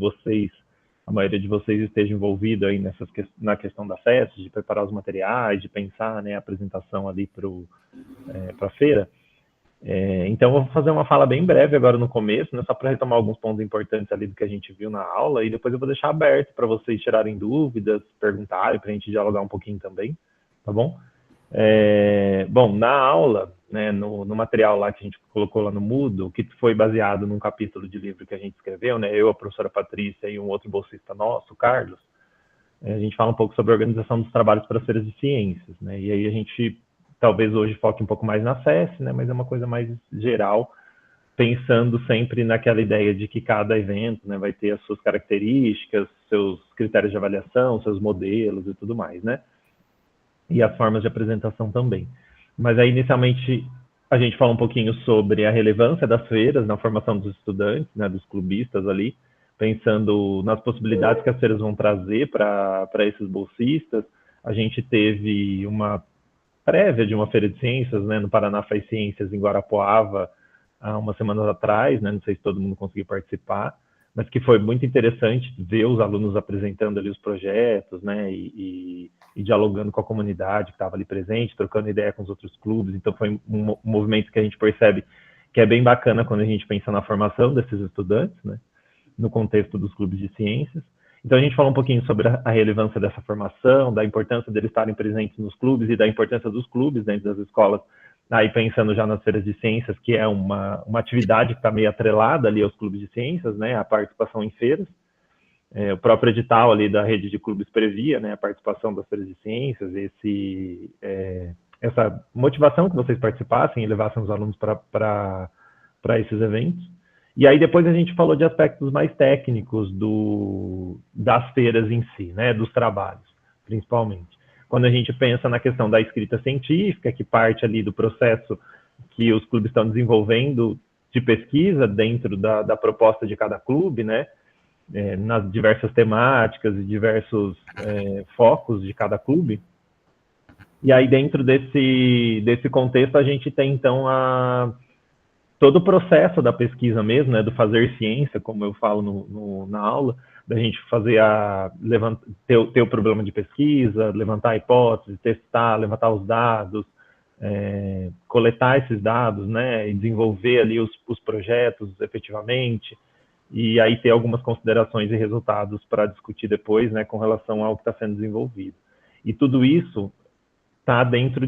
vocês, a maioria de vocês esteja envolvido aí na questão da festa, de preparar os materiais, de pensar, né, a apresentação ali para a feira. Então, eu vou fazer uma fala bem breve agora no começo, né, só para retomar alguns pontos importantes ali do que a gente viu na aula, e depois eu vou deixar aberto para vocês tirarem dúvidas, perguntarem, para a gente dialogar um pouquinho também, tá bom? Bom, na aula, né, no material lá que a gente colocou lá no Moodle, que foi baseado num capítulo de livro que a gente escreveu, né, eu, a professora Patrícia e um outro bolsista nosso, o Carlos, a gente fala um pouco sobre a organização dos trabalhos para as feiras de ciências, né, e aí a gente talvez hoje foque um pouco mais na FES, né, mas é uma coisa mais geral, pensando sempre naquela ideia de que cada evento, né, vai ter as suas características, seus critérios de avaliação, seus modelos e tudo mais, né? E as formas de apresentação também. Mas aí, inicialmente, a gente fala um pouquinho sobre a relevância das feiras na formação dos estudantes, né, dos clubistas ali, pensando nas possibilidades que as feiras vão trazer para esses bolsistas. A gente teve uma prévia de uma feira de ciências, né, no Paraná Faz Ciências, em Guarapuava, há umas semanas atrás, né, não sei se todo mundo conseguiu participar, mas que foi muito interessante ver os alunos apresentando ali os projetos, né, e dialogando com a comunidade que estava ali presente, trocando ideia com os outros clubes. Então foi um movimento que a gente percebe que é bem bacana quando a gente pensa na formação desses estudantes, né, no contexto dos clubes de ciências. Então a gente falou um pouquinho sobre a relevância dessa formação, da importância deles estarem presentes nos clubes e da importância dos clubes dentro das escolas, aí pensando já nas feiras de ciências, que é uma atividade que está meio atrelada ali aos clubes de ciências, né, a participação em feiras. O próprio edital ali da rede de clubes previa, né, a participação das feiras de ciências, essa motivação que vocês participassem e levassem os alunos para esses eventos. E aí depois a gente falou de aspectos mais técnicos das feiras em si, né, dos trabalhos, principalmente. Quando a gente pensa na questão da escrita científica, que parte ali do processo que os clubes estão desenvolvendo de pesquisa dentro da proposta de cada clube, né, nas diversas temáticas e diversos focos de cada clube. E aí dentro desse contexto a gente tem então todo o processo da pesquisa mesmo, né, do fazer ciência, como eu falo na aula, da gente fazer ter o problema de pesquisa, levantar a hipótese, testar, levantar os dados, coletar esses dados, né, e desenvolver ali os projetos efetivamente, e aí ter algumas considerações e resultados para discutir depois, né, com relação ao que está sendo desenvolvido. E tudo isso está dentro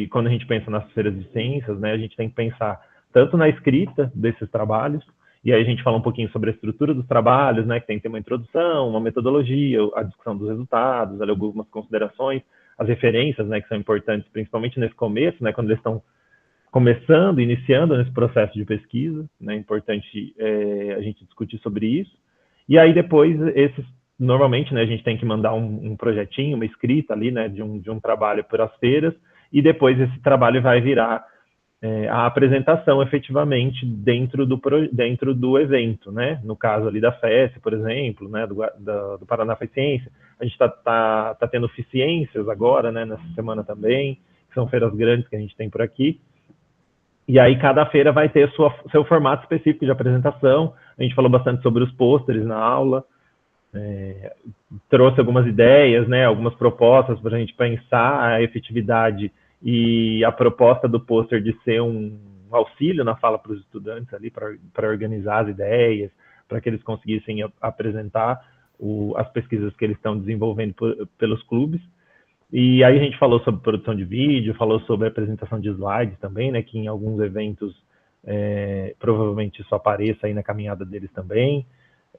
quando a gente pensa nas feiras de ciências, né, a gente tem que pensar tanto na escrita desses trabalhos, e aí a gente fala um pouquinho sobre a estrutura dos trabalhos, né, que tem que ter uma introdução, uma metodologia, a discussão dos resultados, algumas considerações, as referências, né, que são importantes, principalmente nesse começo, né, quando eles estão começando, iniciando nesse processo de pesquisa, né, é importante a gente discutir sobre isso. E aí depois, normalmente, né, a gente tem que mandar um projetinho, uma escrita ali, né, de um trabalho para as feiras, e depois esse trabalho vai virar a apresentação efetivamente dentro do evento, né? No caso ali da FES, por exemplo, né? do Paraná Faz Ciência, a gente tá tendo Ciências agora, né? Nessa semana também, que são feiras grandes que a gente tem por aqui. E aí cada feira vai ter seu formato específico de apresentação. A gente falou bastante sobre os pôsteres na aula, trouxe algumas ideias, né? Algumas propostas para a gente pensar a efetividade e a proposta do pôster de ser um auxílio na fala para os estudantes ali, para organizar as ideias, para que eles conseguissem apresentar as pesquisas que eles estão desenvolvendo pelos clubes. E aí a gente falou sobre produção de vídeo, falou sobre a apresentação de slides também, né, que em alguns eventos provavelmente isso apareça aí na caminhada deles também.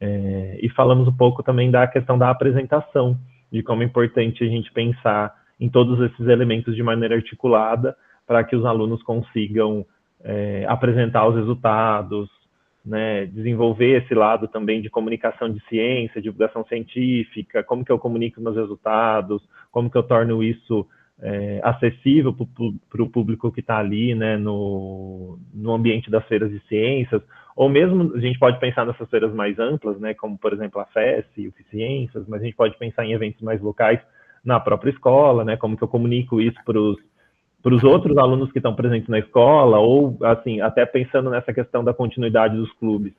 E falamos um pouco também da questão da apresentação, de como é importante a gente pensar em todos esses elementos de maneira articulada para que os alunos consigam apresentar os resultados, né, desenvolver esse lado também de comunicação de ciência, divulgação científica, como que eu comunico meus resultados, como que eu torno isso acessível para o público que está ali, né, no ambiente das feiras de ciências, ou mesmo a gente pode pensar nessas feiras mais amplas, né, como por exemplo a FES e o Ciências, mas a gente pode pensar em eventos mais locais na própria escola, né, como que eu comunico isso para os outros alunos que estão presentes na escola, ou assim, até pensando nessa questão da continuidade dos clubes.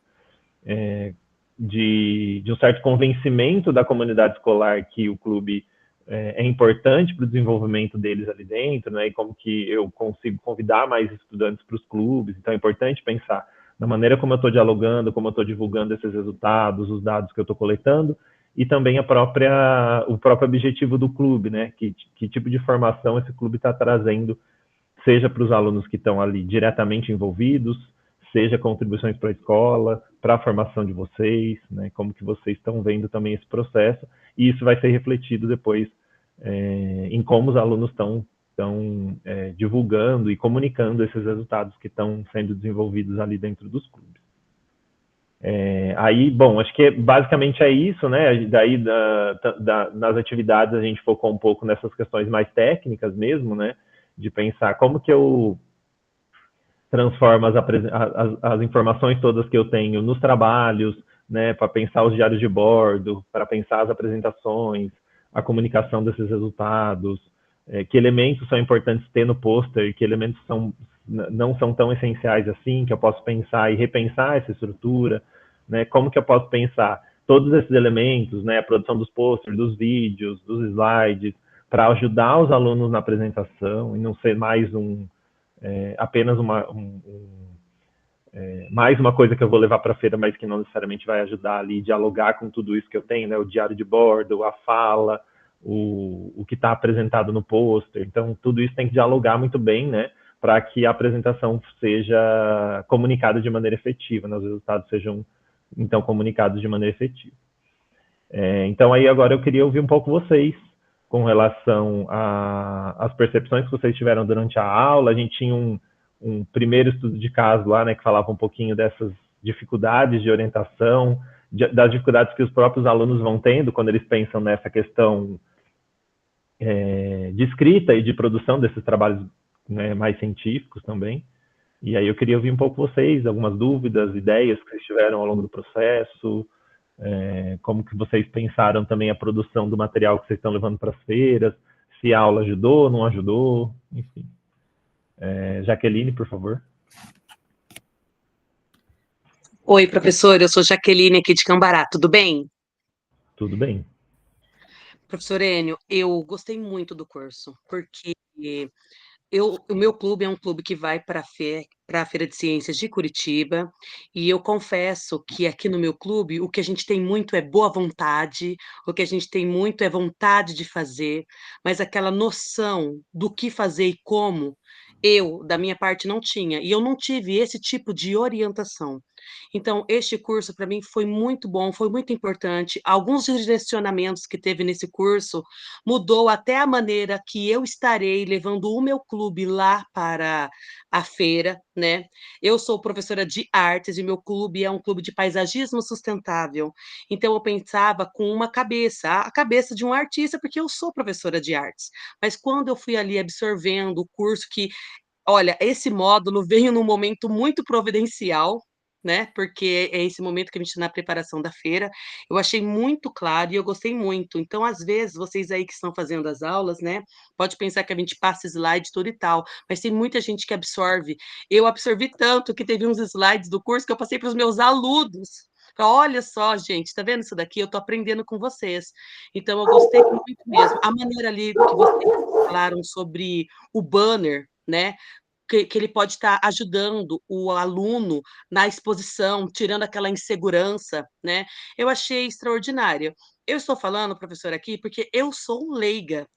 de um certo convencimento da comunidade escolar que o clube é importante para o desenvolvimento deles ali dentro, né? E como que eu consigo convidar mais estudantes para os clubes. Então é importante pensar na maneira como eu estou dialogando, como eu estou divulgando esses resultados, os dados que eu estou coletando, e também o próprio objetivo do clube, né? Que tipo de formação esse clube está trazendo, seja para os alunos que estão ali diretamente envolvidos, seja contribuições para a escola, para a formação de vocês, né? Como que vocês estão vendo também esse processo, e isso vai ser refletido depois em como os alunos estão divulgando e comunicando esses resultados que estão sendo desenvolvidos ali dentro dos clubes. Aí, bom, acho que basicamente é isso, né? Daí, nas atividades, a gente focou um pouco nessas questões mais técnicas mesmo, né? De pensar como que eu transformo as informações todas que eu tenho nos trabalhos, né? Para pensar os diários de bordo, para pensar as apresentações, a comunicação desses resultados, que elementos são importantes ter no pôster, que elementos não são tão essenciais assim, que eu posso pensar e repensar essa estrutura, né? Como que eu posso pensar todos esses elementos, né? A produção dos posters, dos vídeos, dos slides, para ajudar os alunos na apresentação e não ser mais apenas mais uma coisa que eu vou levar para a feira, mas que não necessariamente vai ajudar ali, dialogar com tudo isso que eu tenho, né? O diário de bordo, a fala, o que está apresentado no pôster. Então, tudo isso tem que dialogar muito bem, né? Para que a apresentação seja comunicada de maneira efetiva, né? Os resultados sejam, então, comunicados de maneira efetiva. Então, aí agora eu queria ouvir um pouco vocês com relação às percepções que vocês tiveram durante a aula. A gente tinha um primeiro estudo de caso lá, né, que falava um pouquinho dessas dificuldades de orientação, das dificuldades que os próprios alunos vão tendo quando eles pensam nessa questão de escrita e de produção desses trabalhos, né, mais científicos também. E aí eu queria ouvir um pouco vocês, algumas dúvidas, ideias que vocês tiveram ao longo do processo, como que vocês pensaram também a produção do material que vocês estão levando para as feiras, se a aula ajudou, não ajudou, enfim. Jaqueline, por favor. Oi, professor, eu sou Jaqueline aqui de Cambará, tudo bem? Tudo bem. Professor Enio, eu gostei muito do curso, porque o meu clube é um clube que vai para a Feira de Ciências de Curitiba, e eu confesso que aqui no meu clube o que a gente tem muito é boa vontade, o que a gente tem muito é vontade de fazer, mas aquela noção do que fazer e como, eu, da minha parte, não tinha, e eu não tive esse tipo de orientação. Então, este curso para mim foi muito bom, foi muito importante. Alguns direcionamentos que teve nesse curso mudou até a maneira que eu estarei levando o meu clube lá para a feira, né? Eu sou professora de artes e meu clube é um clube de paisagismo sustentável. Então eu pensava com uma cabeça, a cabeça de um artista, porque eu sou professora de artes. Mas quando eu fui ali absorvendo o curso que, olha, esse módulo veio num momento muito providencial, né? Porque é esse momento que a gente está na preparação da feira. Eu achei muito claro e eu gostei muito. Então, às vezes, vocês aí que estão fazendo as aulas, né? Pode pensar que a gente passa slide tudo e tal, mas tem muita gente que absorve. Eu absorvi tanto que teve uns slides do curso que eu passei para os meus alunos. Olha só, gente, tá vendo isso daqui? Eu tô aprendendo com vocês. Então, eu gostei muito mesmo. A maneira ali que vocês falaram sobre o banner, né? Que ele pode estar ajudando o aluno na exposição, tirando aquela insegurança, né? Eu achei extraordinário. Eu estou falando, professor, aqui, porque eu sou leiga,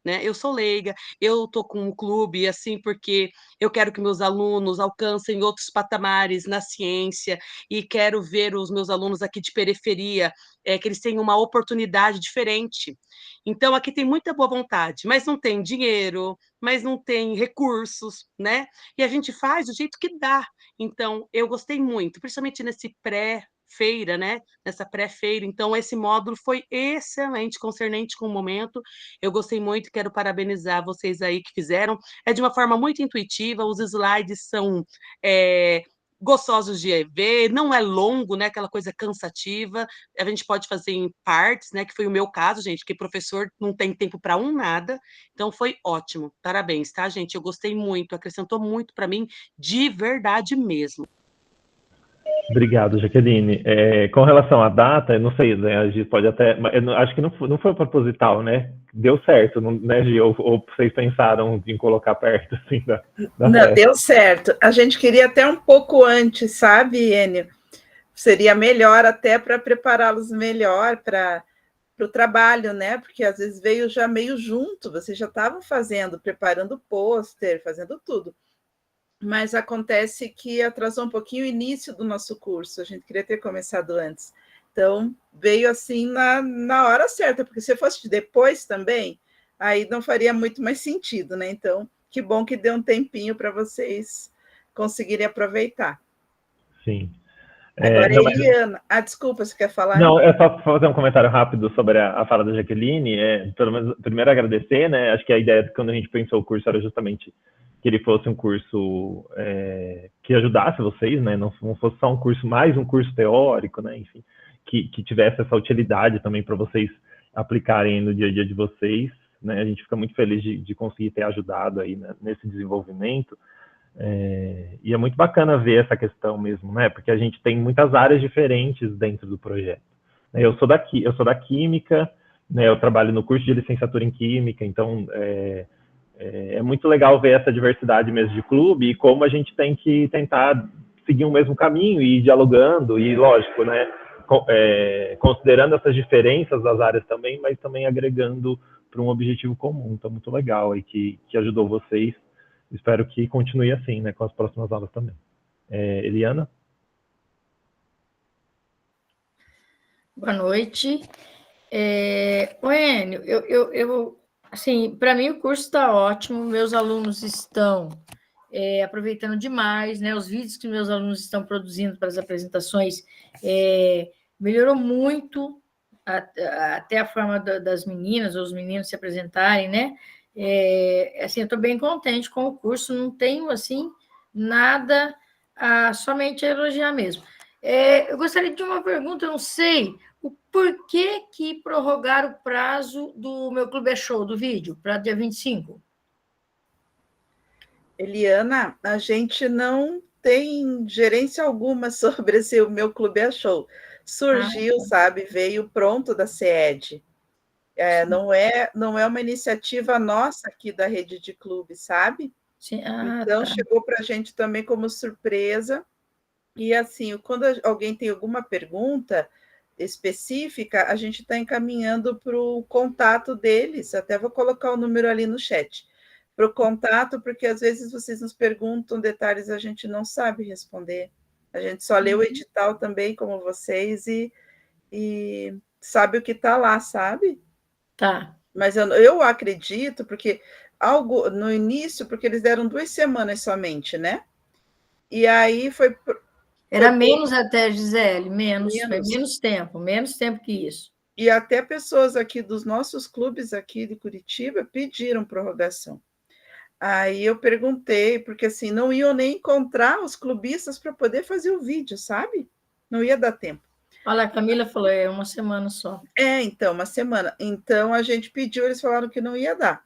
né? Eu sou leiga, eu estou com um clube, assim, porque eu quero que meus alunos alcancem outros patamares na ciência e quero ver os meus alunos aqui de periferia, que eles tenham uma oportunidade diferente. Então, aqui tem muita boa vontade, mas não tem dinheiro, mas não tem recursos, né? E a gente faz do jeito que dá. Então, eu gostei muito, principalmente nesse pré-feira, né? Nessa pré-feira. Então, esse módulo foi excelente, concernente com o momento. Eu gostei muito, quero parabenizar vocês aí que fizeram. É de uma forma muito intuitiva, os slides são gostosos de ver, não é longo, né? Aquela coisa cansativa. A gente pode fazer em partes, né? Que foi o meu caso, gente, que professor não tem tempo para nada. Então foi ótimo. Parabéns, tá, gente? Eu gostei muito, acrescentou muito para mim, de verdade mesmo. Obrigado, Jaqueline. Com relação à data, eu não sei, né, a gente pode até. Acho que não foi proposital, né? Deu certo, não, né, Gi? Ou vocês pensaram em colocar perto assim, da Não, festa? deu certo. A gente queria até um pouco antes, sabe, Enio? Seria melhor até para prepará-los melhor para o trabalho, né? Porque às vezes veio já meio junto, vocês já estavam fazendo, preparando o pôster, fazendo tudo. Mas acontece que atrasou um pouquinho o início do nosso curso, a gente queria ter começado antes. Então, veio assim na hora certa, porque se fosse depois também, aí não faria muito mais sentido, né? Então, que bom que deu um tempinho para vocês conseguirem aproveitar. Sim. Agora, Não, mas Eliana, desculpa, você quer falar? não, é só fazer um comentário rápido sobre a fala da Jaqueline. Pelo menos, primeiro agradecer, né? Acho que a ideia quando a gente pensou o curso era justamente que ele fosse um curso que ajudasse vocês, né? Não fosse só um curso, mais um curso teórico, né? Enfim, que tivesse essa utilidade também para vocês aplicarem no dia a dia de vocês, né? A gente fica muito feliz de conseguir ter ajudado aí, né, nesse desenvolvimento. E é muito bacana ver essa questão mesmo, né? Porque a gente tem muitas áreas diferentes dentro do projeto. Eu sou da química, né? Eu trabalho no curso de licenciatura em química, então é muito legal ver essa diversidade mesmo de clube e como a gente tem que tentar seguir o mesmo caminho e ir dialogando e, lógico, né? Considerando essas diferenças das áreas também, mas também agregando para um objetivo comum. Então, muito legal aí que ajudou vocês. Espero que continue assim, né, com as próximas aulas também. Eliana? Boa noite. Enio, assim, para mim o curso está ótimo, meus alunos estão aproveitando demais, né? Os vídeos que meus alunos estão produzindo para as apresentações melhorou muito até a forma das meninas ou os meninos se apresentarem, né? Assim, eu estou bem contente com o curso, não tenho assim nada somente a elogiar mesmo. Eu gostaria de uma pergunta, eu não sei o porquê que prorrogaram o prazo do meu Clube é Show, do vídeo, para dia 25. Eliana, a gente não tem gerência alguma sobre esse o meu Clube é Show. Surgiu, sabe, veio pronto da CED. Não é uma iniciativa nossa aqui da rede de clubes, sabe? Sim. Então, Tá. chegou para a gente também como surpresa. E assim, quando alguém tem alguma pergunta específica, a gente está encaminhando para o contato deles. Até vou colocar o número ali no chat. Para o contato, porque às vezes vocês nos perguntam detalhes, a gente não sabe responder. A gente só lê o edital também, como vocês, e sabe o que está lá, sabe? Tá. Mas eu acredito, porque algo no início, porque eles deram 2 semanas somente, né? E aí foi Era menos até, Gisele, foi menos tempo que isso. E até pessoas aqui dos nossos clubes aqui de Curitiba pediram prorrogação. Aí eu perguntei, porque assim, não iam nem encontrar os clubistas para poder fazer o vídeo, sabe? Não ia dar tempo. Olha, a Camila falou, uma semana só. Então, uma semana. Então, a gente pediu, eles falaram que não ia dar.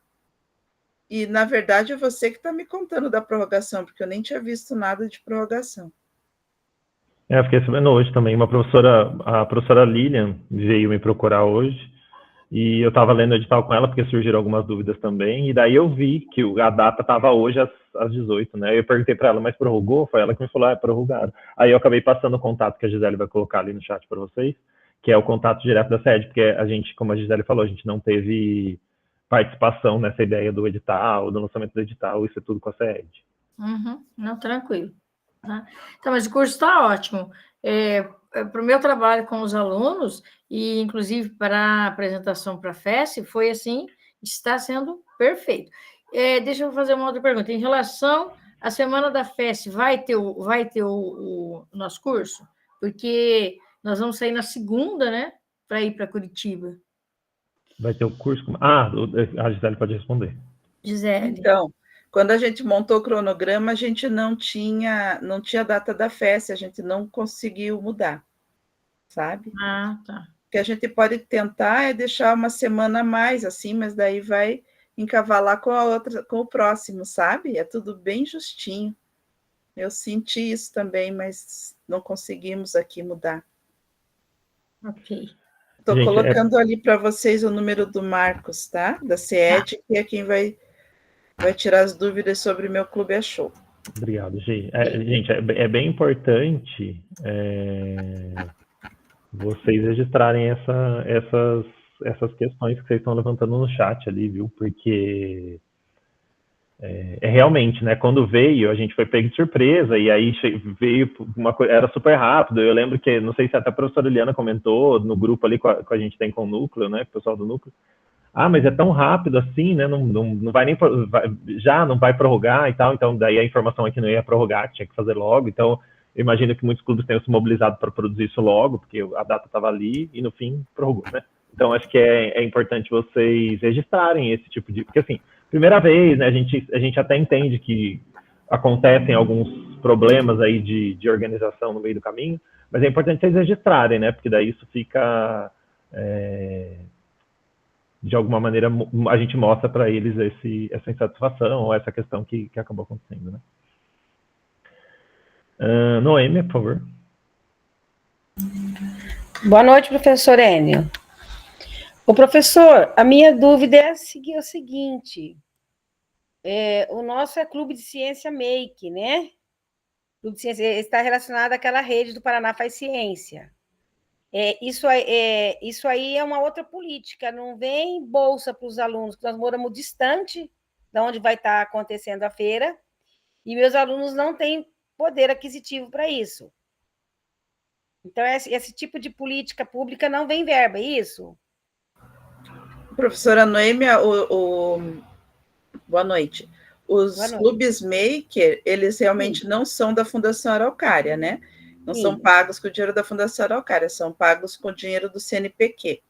E, na verdade, é você que está me contando da prorrogação, porque eu nem tinha visto nada de prorrogação. Eu fiquei sabendo hoje também. A professora Lilian veio me procurar hoje e eu estava lendo o edital com ela porque surgiram algumas dúvidas também. E daí eu vi que a data estava hoje às 18, né? Eu perguntei para ela, mas prorrogou? Foi ela que me falou, prorrogaram. Aí eu acabei passando o contato que a Gisele vai colocar ali no chat para vocês, que é o contato direto da sede, porque a gente, como a Gisele falou, a gente não teve participação nessa ideia do edital, do lançamento do edital, isso é tudo com a sede. Não, tranquilo. Tá? Então, mas o curso está ótimo. Para o meu trabalho com os alunos, e inclusive para a apresentação para a FES, foi assim, está sendo perfeito. Deixa eu fazer uma outra pergunta. Em relação à semana da FES, vai ter o nosso curso? Porque nós vamos sair na segunda, né? Para ir para Curitiba. Vai ter o curso? A Gisele pode responder. Gisele. Então, quando a gente montou o cronograma, a gente não tinha data da festa, a gente não conseguiu mudar, sabe? Tá. O que a gente pode tentar é deixar uma semana a mais, assim, mas daí vai encavalar com a outra, com o próximo, sabe? É tudo bem justinho. Eu senti isso também, mas não conseguimos aqui mudar. Ok. Estou Gente, colocando ali para vocês o número do Marcos, tá? Da CIED, que é quem vai tirar as dúvidas sobre meu Clube é Show. Obrigado, gente. Gente, é bem importante vocês registrarem essas questões que vocês estão levantando no chat ali, viu? Porque realmente, né? Quando veio, a gente foi pego de surpresa, e aí veio uma coisa, era super rápido. Eu lembro que, não sei se até a professora Eliana comentou no grupo ali com a gente tem com o núcleo, né? O pessoal do núcleo. Ah, mas é tão rápido assim, né? Não vai nem já não vai prorrogar e tal. Então, daí a informação é que não ia prorrogar, que tinha que fazer logo. Então, eu imagino que muitos clubes tenham se mobilizado para produzir isso logo, porque a data estava ali e no fim prorrogou, né? Então, acho que é importante vocês registrarem esse tipo de. Porque, assim, primeira vez, né? A gente até entende que acontecem alguns problemas aí de organização no meio do caminho, mas é importante vocês registrarem, né? Porque daí isso fica. De alguma maneira, a gente mostra para eles essa insatisfação ou essa questão que acabou acontecendo, né? Noêmia, por favor. Boa noite, professor Enio. O professor, a minha dúvida é o seguinte, o nosso é Clube de Ciência Make, né? Clube de Ciência está relacionado àquela rede do Paraná Faz Ciência. Isso aí é uma outra política, não vem bolsa para os alunos, nós moramos distante de onde vai estar acontecendo a feira, e meus alunos não têm poder aquisitivo para isso. Então, esse tipo de política pública não vem verba, é isso? Professora Noêmia, boa noite. Os clubes maker, eles realmente não são da Fundação Araucária, né? Não são pagos com o dinheiro da Fundação Araucária, são pagos com o dinheiro do CNPq.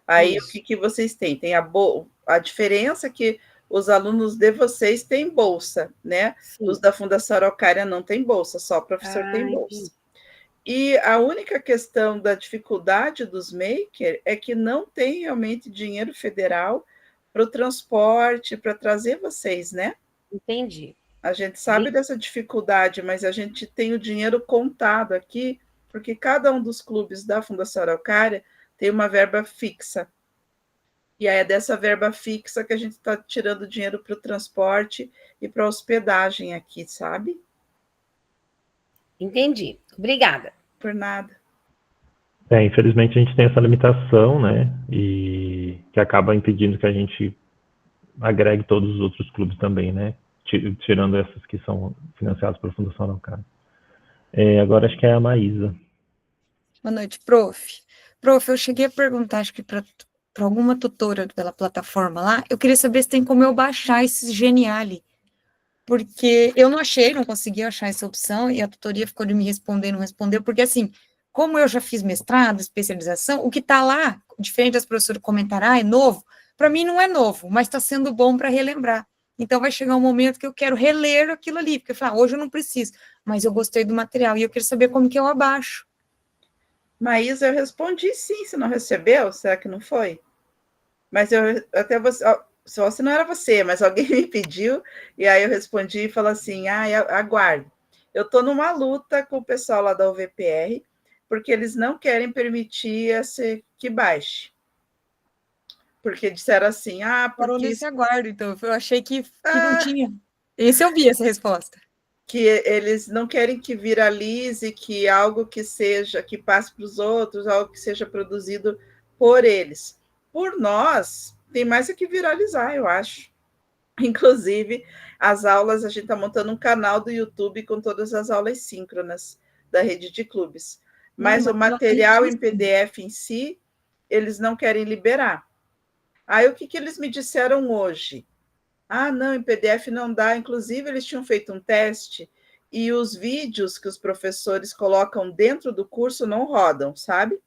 Aí, o que vocês têm? Tem a diferença que os alunos de vocês têm bolsa, né? Sim. Os da Fundação Araucária não têm bolsa, só o professor tem bolsa. E a única questão da dificuldade dos maker é que não tem realmente dinheiro federal para o transporte, para trazer vocês, né? Entendi. A gente sabe dessa dificuldade, mas a gente tem o dinheiro contado aqui, porque cada um dos clubes da Fundação Araucária tem uma verba fixa. E aí é dessa verba fixa que a gente está tirando dinheiro para o transporte e para a hospedagem aqui, sabe? Entendi. Obrigada. Por nada. Infelizmente a gente tem essa limitação, né? E que acaba impedindo que a gente agregue todos os outros clubes também, né? Tirando essas que são financiadas pela Fundação Araucária. Agora acho que é a Maísa. Boa noite, prof. Prof, eu cheguei a perguntar, acho que para alguma tutora pela plataforma lá, eu queria saber se tem como eu baixar esse Geniali, porque eu não achei, não consegui achar essa opção, e a tutoria ficou de me responder, não respondeu, porque assim, como eu já fiz mestrado, especialização, o que está lá, diferente das professoras comentarem, é novo, para mim não é novo, mas está sendo bom para relembrar. Então vai chegar um momento que eu quero reler aquilo ali, porque eu falo, hoje eu não preciso, mas eu gostei do material, e eu quero saber como que eu abaixo. Maísa, eu respondi sim, você não recebeu? Será que não foi? Mas eu até você, só se não era você, mas alguém me pediu, e aí eu respondi e falei assim, aguarde. Eu estou numa luta com o pessoal lá da UVPR, porque eles não querem permitir que baixe. Porque disseram assim, Parou nesse aguardo, então, eu achei que não tinha. Esse eu vi, essa resposta. Que eles não querem que viralize, que algo que passe para os outros, algo que seja produzido por eles. Por nós, tem mais que viralizar, eu acho. Inclusive, as aulas, a gente está montando um canal do YouTube com todas as aulas síncronas da rede de clubes. Mas o material em PDF em si, eles não querem liberar. Aí, o que eles me disseram hoje? Não, em PDF não dá. Inclusive, eles tinham feito um teste e os vídeos que os professores colocam dentro do curso não rodam, sabe?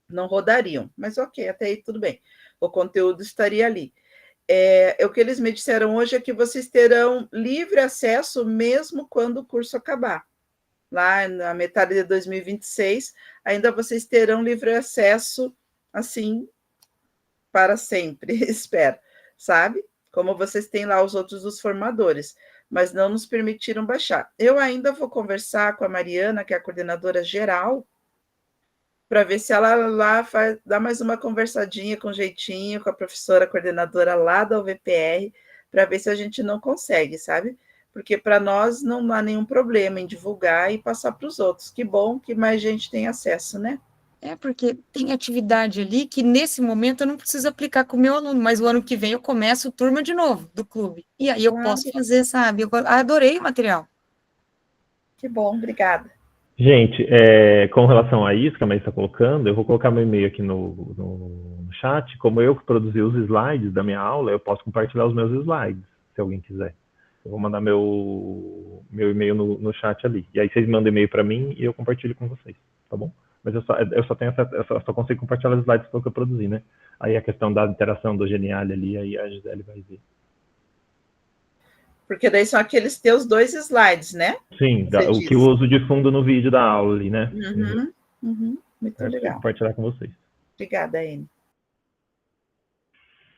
Não rodariam. Mas ok, até aí tudo bem. O conteúdo estaria ali. O que eles me disseram hoje é que vocês terão livre acesso mesmo quando o curso acabar. Lá na metade de 2026, ainda vocês terão livre acesso, assim, para sempre, espero, sabe? Como vocês têm lá os outros dos formadores. mas não nos permitiram baixar. Eu ainda vou conversar com a Mariana, que é a coordenadora geral, para ver se ela lá dá mais uma conversadinha com jeitinho com a professora coordenadora lá da UVPR, para ver se a gente não consegue, sabe? Porque para nós não há nenhum problema em divulgar e passar para os outros. Que bom que mais gente tem acesso, né? É porque tem atividade ali que nesse momento eu não preciso aplicar com o meu aluno, mas o ano que vem eu começo turma de novo do clube. E aí eu posso fazer, sabe? Eu adorei o material. Que bom, obrigada. Gente, com relação a isso que a Maria está colocando, eu vou colocar meu e-mail aqui no chat. Como eu que produzi os slides da minha aula, eu posso compartilhar os meus slides, se alguém quiser. Eu vou mandar meu e-mail no chat ali. E aí vocês mandam e-mail para mim e eu compartilho com vocês, tá bom? Mas eu só consigo compartilhar os slides que eu produzi, né? Aí a questão da interação do Genial ali, aí a Gisele vai ver. Porque daí são aqueles teus 2 slides, né? Sim, o que eu uso de fundo no vídeo da aula ali, né? Muito legal. Vou compartilhar com vocês. Obrigada, Anne.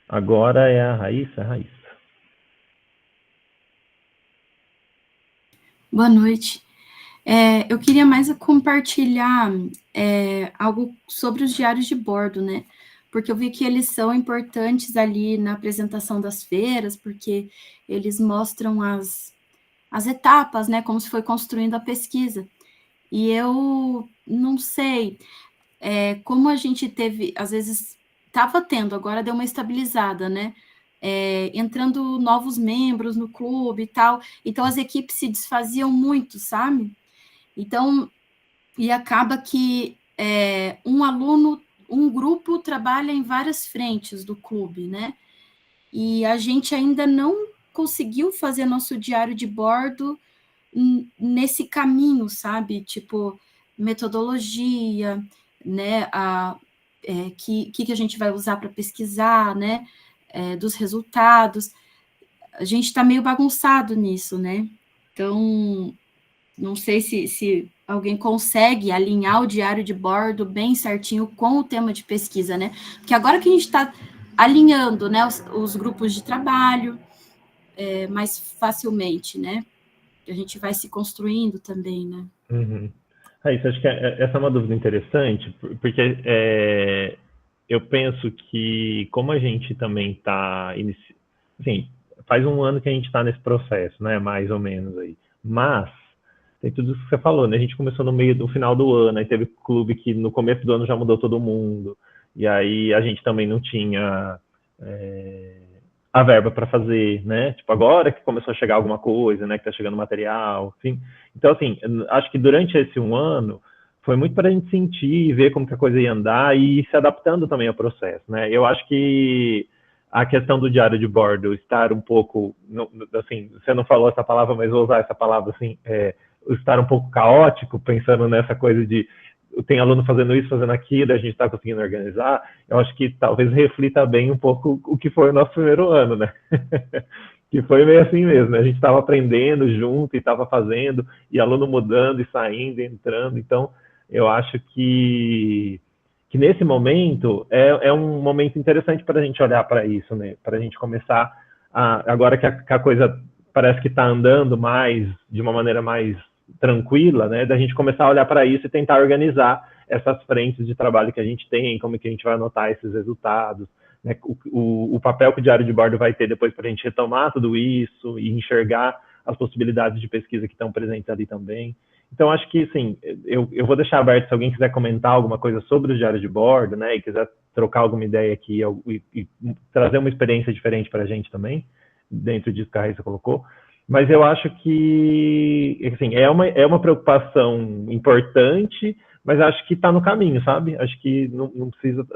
Agora é a Raíssa. Boa noite. Eu queria mais compartilhar algo sobre os diários de bordo, né? Porque eu vi que eles são importantes ali na apresentação das feiras, porque eles mostram as etapas, né? Como se foi construindo a pesquisa. E eu não sei como a gente teve, às vezes, estava tendo, agora deu uma estabilizada, né? Entrando novos membros no clube e tal. Então, as equipes se desfaziam muito, sabe? Então, e acaba que um grupo trabalha em várias frentes do clube, né? E a gente ainda não conseguiu fazer nosso diário de bordo nesse caminho, sabe? Tipo, metodologia, né? Que a gente vai usar para pesquisar, né? Dos resultados. A gente está meio bagunçado nisso, né? Então, não sei se alguém consegue alinhar o diário de bordo bem certinho com o tema de pesquisa, né? Porque agora que a gente está alinhando, né, os grupos de trabalho mais facilmente, né? A gente vai se construindo também, né? Uhum. Isso, acho que essa é uma dúvida interessante, porque eu penso que como a gente também está assim, faz um ano que a gente está nesse processo, né? Mais ou menos aí. Mas tem tudo isso que você falou, né? A gente começou no final do ano, aí teve clube que no começo do ano já mudou todo mundo, e aí a gente também não tinha a verba para fazer, né? Tipo, agora que começou a chegar alguma coisa, né? Que tá chegando material, enfim. Então, assim, acho que durante esse um ano foi muito para a gente sentir e ver como que a coisa ia andar e ir se adaptando também ao processo, né? Eu acho que a questão do diário de bordo estar um pouco, assim, você não falou essa palavra, mas vou usar essa palavra, assim, estar um pouco caótico, pensando nessa coisa de tem aluno fazendo isso, fazendo aquilo, a gente está conseguindo organizar, eu acho que talvez reflita bem um pouco o que foi o nosso primeiro ano, né? Que foi meio assim mesmo, né? A gente estava aprendendo junto e estava fazendo, e aluno mudando e saindo, entrando, então eu acho que nesse momento é um momento interessante para a gente olhar para isso, né? Para a gente começar, agora que a coisa parece que está andando mais, de uma maneira mais tranquila, né, da gente começar a olhar para isso e tentar organizar essas frentes de trabalho que a gente tem, como que a gente vai anotar esses resultados, né, o papel que o diário de bordo vai ter depois para a gente retomar tudo isso e enxergar as possibilidades de pesquisa que estão presentes ali também. Então, acho que, sim, eu vou deixar aberto se alguém quiser comentar alguma coisa sobre o diário de bordo, né, e quiser trocar alguma ideia aqui e trazer uma experiência diferente para a gente também, dentro disso que a Raíssa colocou. Mas eu acho que, assim, é uma preocupação importante, mas acho que está no caminho, sabe? Acho que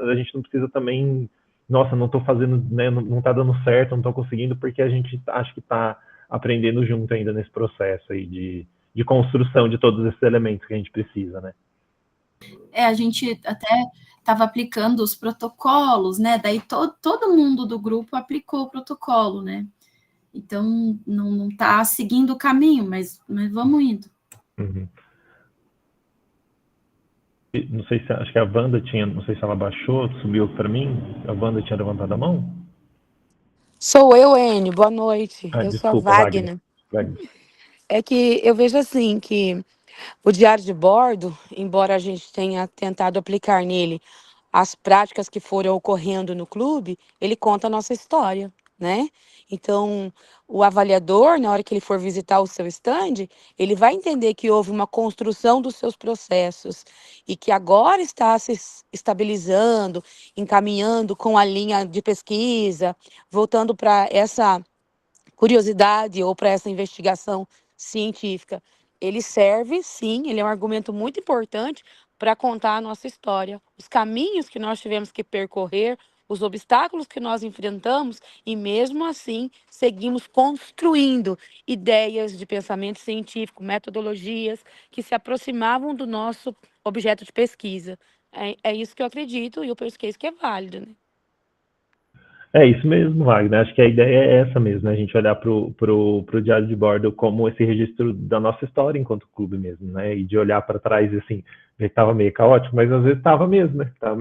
a gente não precisa também, nossa, não estou fazendo, né, não está dando certo, não estou conseguindo, porque a gente acho que está aprendendo junto ainda nesse processo aí de construção de todos esses elementos que a gente precisa, né? A gente até estava aplicando os protocolos, né? Daí todo mundo do grupo aplicou o protocolo, né? Então, não está seguindo o caminho, mas vamos indo. Uhum. Não sei se, acho que a Wanda tinha, não sei se ela baixou, subiu para mim, a Wanda tinha levantado a mão? Sou eu, Enio, boa noite. Eu Desculpa, sou a Wagner. É que eu vejo assim que o diário de bordo, embora a gente tenha tentado aplicar nele as práticas que foram ocorrendo no clube, ele conta a nossa história, né? Então, o avaliador, na hora que ele for visitar o seu stand, ele vai entender que houve uma construção dos seus processos e que agora está se estabilizando, encaminhando com a linha de pesquisa, voltando para essa curiosidade ou para essa investigação científica. Ele serve, sim, ele é um argumento muito importante para contar a nossa história, os caminhos que nós tivemos que percorrer, os obstáculos que nós enfrentamos e mesmo assim seguimos construindo ideias de pensamento científico, metodologias que se aproximavam do nosso objeto de pesquisa. É isso que eu acredito e eu penso que é isso que é válido, né? É isso mesmo, Wagner. Acho que a ideia é essa mesmo, né? A gente olhar pro diário de bordo como esse registro da nossa história enquanto clube mesmo, né? E de olhar para trás e assim, ver que estava meio caótico, mas às vezes estava mesmo, né? A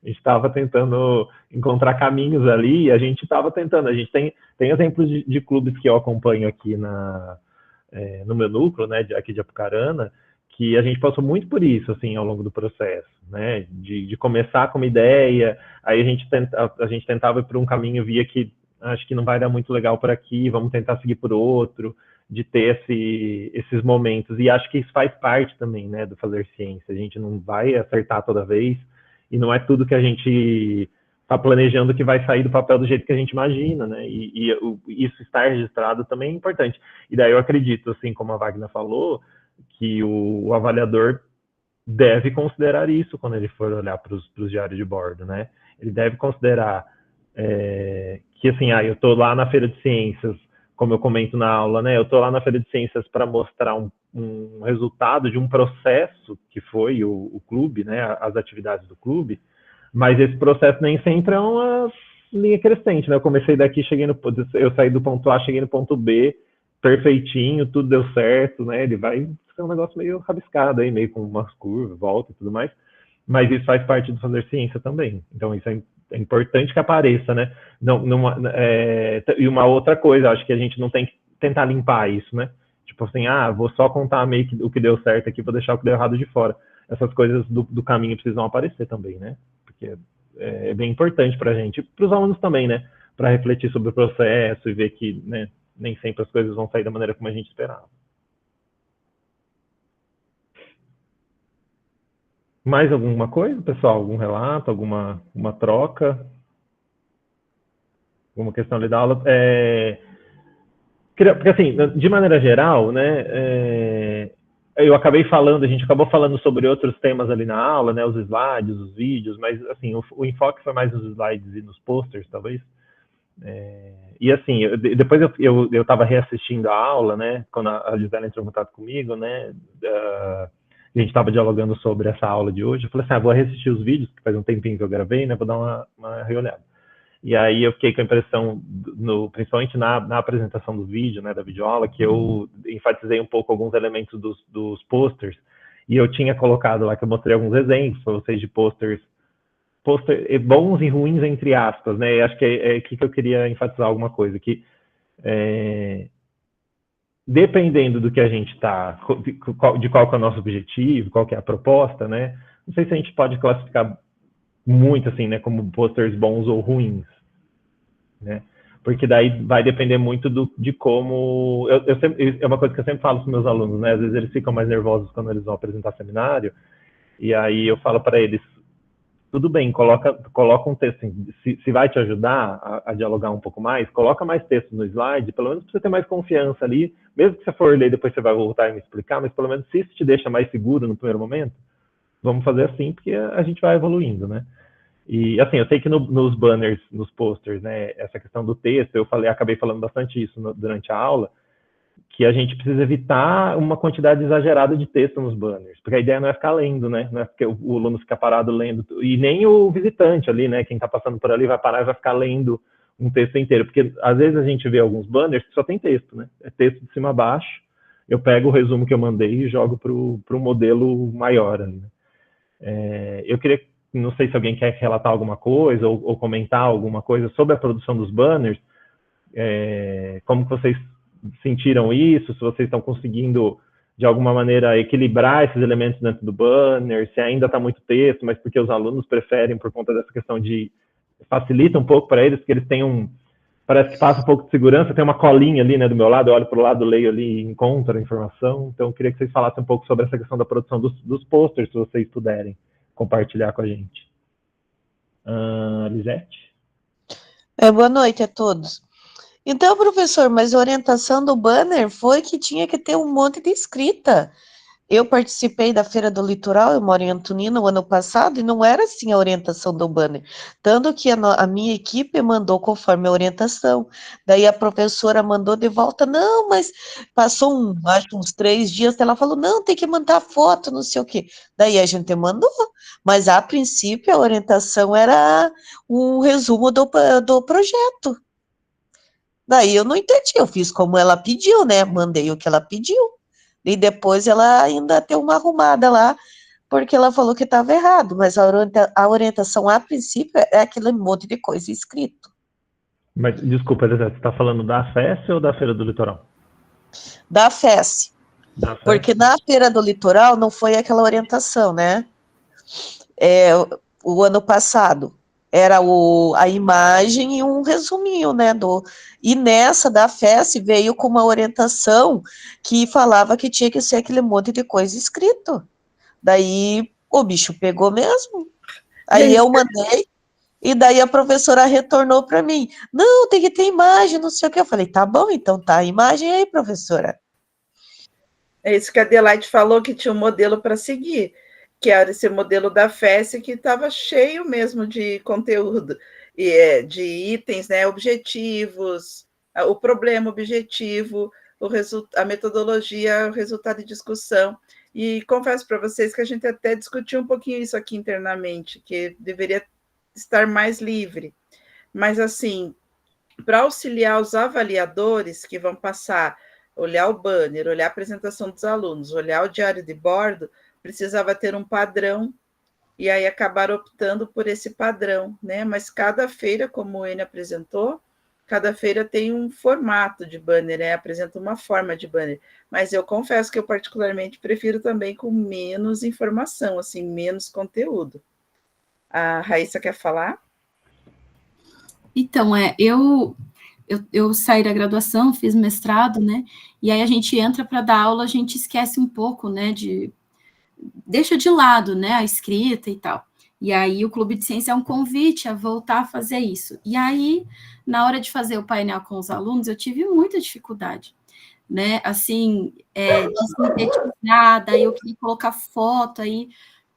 gente estava tentando encontrar caminhos ali e a gente estava tentando. A gente tem exemplos de clubes que eu acompanho aqui no meu núcleo, né? Aqui de Apucarana, que a gente passou muito por isso, assim, ao longo do processo, né, de começar com uma ideia, aí a gente tentava ir por um caminho, via que acho que não vai dar muito legal por aqui, vamos tentar seguir por outro, de ter esses momentos, e acho que isso faz parte também, né, do fazer ciência, a gente não vai acertar toda vez, e não é tudo que a gente está planejando que vai sair do papel do jeito que a gente imagina, né, e isso estar registrado também é importante, e daí eu acredito, assim, como a Wagner falou, que o avaliador deve considerar isso quando ele for olhar para os diários de bordo, né? Ele deve considerar que, assim, eu estou lá na Feira de Ciências, como eu comento na aula, né? Eu estou lá na Feira de Ciências para mostrar um resultado de um processo que foi o clube, né? As atividades do clube, mas esse processo nem sempre é uma linha crescente, né? Eu comecei daqui, eu saí do ponto A, cheguei no ponto B, perfeitinho, tudo deu certo, né? Ele vai ser um negócio meio rabiscado aí, meio com umas curvas, volta e tudo mais. Mas isso faz parte do fazer ciência também. Então isso é importante que apareça, né? E uma outra coisa, acho que a gente não tem que tentar limpar isso, né? Tipo assim, vou só contar meio que o que deu certo aqui, vou deixar o que deu errado de fora. Essas coisas do caminho precisam aparecer também, né? Porque é bem importante para a gente, para os alunos também, né? Para refletir sobre o processo e ver que, né, nem sempre as coisas vão sair da maneira como a gente esperava. Mais alguma coisa, pessoal? Algum relato, alguma troca? Alguma questão ali da aula? Porque, assim, de maneira geral, né, a gente acabou falando sobre outros temas ali na aula, né, os slides, os vídeos, mas, assim, o enfoque foi mais nos slides e nos posters, talvez. E assim, depois eu estava reassistindo a aula, né, quando a Gisela entrou em contato comigo, né, a gente estava dialogando sobre essa aula de hoje, eu falei assim, vou reassistir os vídeos, que faz um tempinho que eu gravei, né, vou dar uma reolhada. E aí eu fiquei com a impressão, principalmente na apresentação do vídeo, né, da videoaula, que eu enfatizei um pouco alguns elementos dos posters, e eu tinha colocado lá, que eu mostrei alguns exemplos para vocês de posters bons e ruins, entre aspas, né? E acho que é aqui que eu queria enfatizar alguma coisa, que dependendo do que a gente está, de qual que é o nosso objetivo, qual que é a proposta, né? Não sei se a gente pode classificar muito, assim, né, como posters bons ou ruins, né? Porque daí vai depender muito de como... é uma coisa que eu sempre falo para os meus alunos, né? Às vezes eles ficam mais nervosos quando eles vão apresentar seminário, e aí eu falo para eles, tudo bem, coloca um texto, se vai te ajudar a dialogar um pouco mais, coloca mais texto no slide, pelo menos para você ter mais confiança ali, mesmo que você for ler, depois você vai voltar e me explicar, mas pelo menos se isso te deixa mais seguro no primeiro momento, vamos fazer assim, porque a gente vai evoluindo, né? E, assim, eu sei que nos banners, nos posters, né, essa questão do texto, acabei falando bastante isso durante a aula, que a gente precisa evitar uma quantidade exagerada de texto nos banners, porque a ideia não é ficar lendo, né? Não é porque o aluno fica parado lendo, e nem o visitante ali, né? Quem está passando por ali vai parar e vai ficar lendo um texto inteiro, porque às vezes a gente vê alguns banners que só tem texto, né? É texto de cima a baixo, eu pego o resumo que eu mandei e jogo para o modelo maior ali, né? Eu queria, não sei se alguém quer relatar alguma coisa ou comentar alguma coisa sobre a produção dos banners, como que vocês sentiram isso, se vocês estão conseguindo, de alguma maneira, equilibrar esses elementos dentro do banner, se ainda está muito texto, mas porque os alunos preferem, por conta dessa questão de... facilita um pouco para eles, porque eles têm parece que passa um pouco de segurança, tem uma colinha ali, né, do meu lado, eu olho para o lado, leio ali e encontro a informação. Então, eu queria que vocês falassem um pouco sobre essa questão da produção dos posters, se vocês puderem compartilhar com a gente. Lisete? Boa noite a todos. Então, professor, mas a orientação do banner foi que tinha que ter um monte de escrita. Eu participei da Feira do Litoral, eu moro em Antonina, o ano passado, e não era assim a orientação do banner. Tanto que a minha equipe mandou conforme a orientação. Daí a professora mandou de volta, não, mas passou acho uns 3 dias, ela falou, não, tem que mandar foto, não sei o quê. Daí a gente mandou, mas a princípio a orientação era um resumo do projeto. Daí eu não entendi, eu fiz como ela pediu, né? Mandei o que ela pediu. E depois ela ainda deu uma arrumada lá, porque ela falou que estava errado, mas a orientação, a princípio, é aquele monte de coisa escrito. Mas, desculpa, Lisete, você está falando da FES ou da Feira do Litoral? Da FES. Porque na Feira do Litoral não foi aquela orientação, né? O ano passado era a imagem e um resuminho, né, e nessa da FES veio com uma orientação que falava que tinha que ser aquele monte de coisa escrito. Daí o bicho pegou mesmo. Aí eu mandei, e daí a professora retornou para mim, não, tem que ter imagem, não sei o que. Eu falei, tá bom, então tá a imagem aí, professora. É isso que a Adelaide falou, que tinha um modelo para seguir, que era esse modelo da FES, que estava cheio mesmo de conteúdo, de itens, né, objetivos, o problema objetivo, a metodologia, o resultado de discussão. E confesso para vocês que a gente até discutiu um pouquinho isso aqui internamente, que deveria estar mais livre. Mas, assim, para auxiliar os avaliadores que vão passar, olhar o banner, olhar a apresentação dos alunos, olhar o diário de bordo, precisava ter um padrão, e aí acabaram optando por esse padrão, né? Mas cada feira, como o Enio apresentou, cada feira tem um formato de banner, né? Apresenta uma forma de banner. Mas eu confesso que eu particularmente prefiro também com menos informação, assim, menos conteúdo. A Raíssa quer falar? Então, eu saí da graduação, fiz mestrado, né? E aí a gente entra para dar aula, a gente esquece um pouco, né? Deixa de lado, né, a escrita e tal. E aí o Clube de Ciência é um convite a voltar a fazer isso. E aí, na hora de fazer o painel com os alunos, eu tive muita dificuldade, né, assim, de sintetizar, daí eu queria colocar foto, aí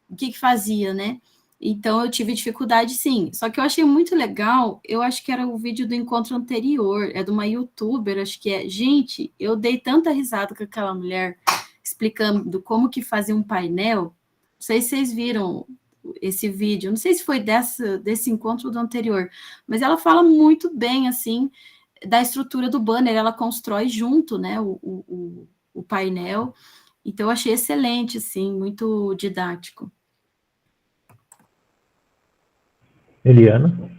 o que fazia, né? Então, eu tive dificuldade, sim. Só que eu achei muito legal, eu acho que era o vídeo do encontro anterior, é de uma youtuber, acho que é. Gente, eu dei tanta risada com aquela mulher, explicando como que fazia um painel. Não sei se vocês viram esse vídeo, não sei se foi desse encontro do anterior, mas ela fala muito bem, assim, da estrutura do banner, ela constrói junto, né, o painel. Então, eu achei excelente, assim, muito didático. Eliana?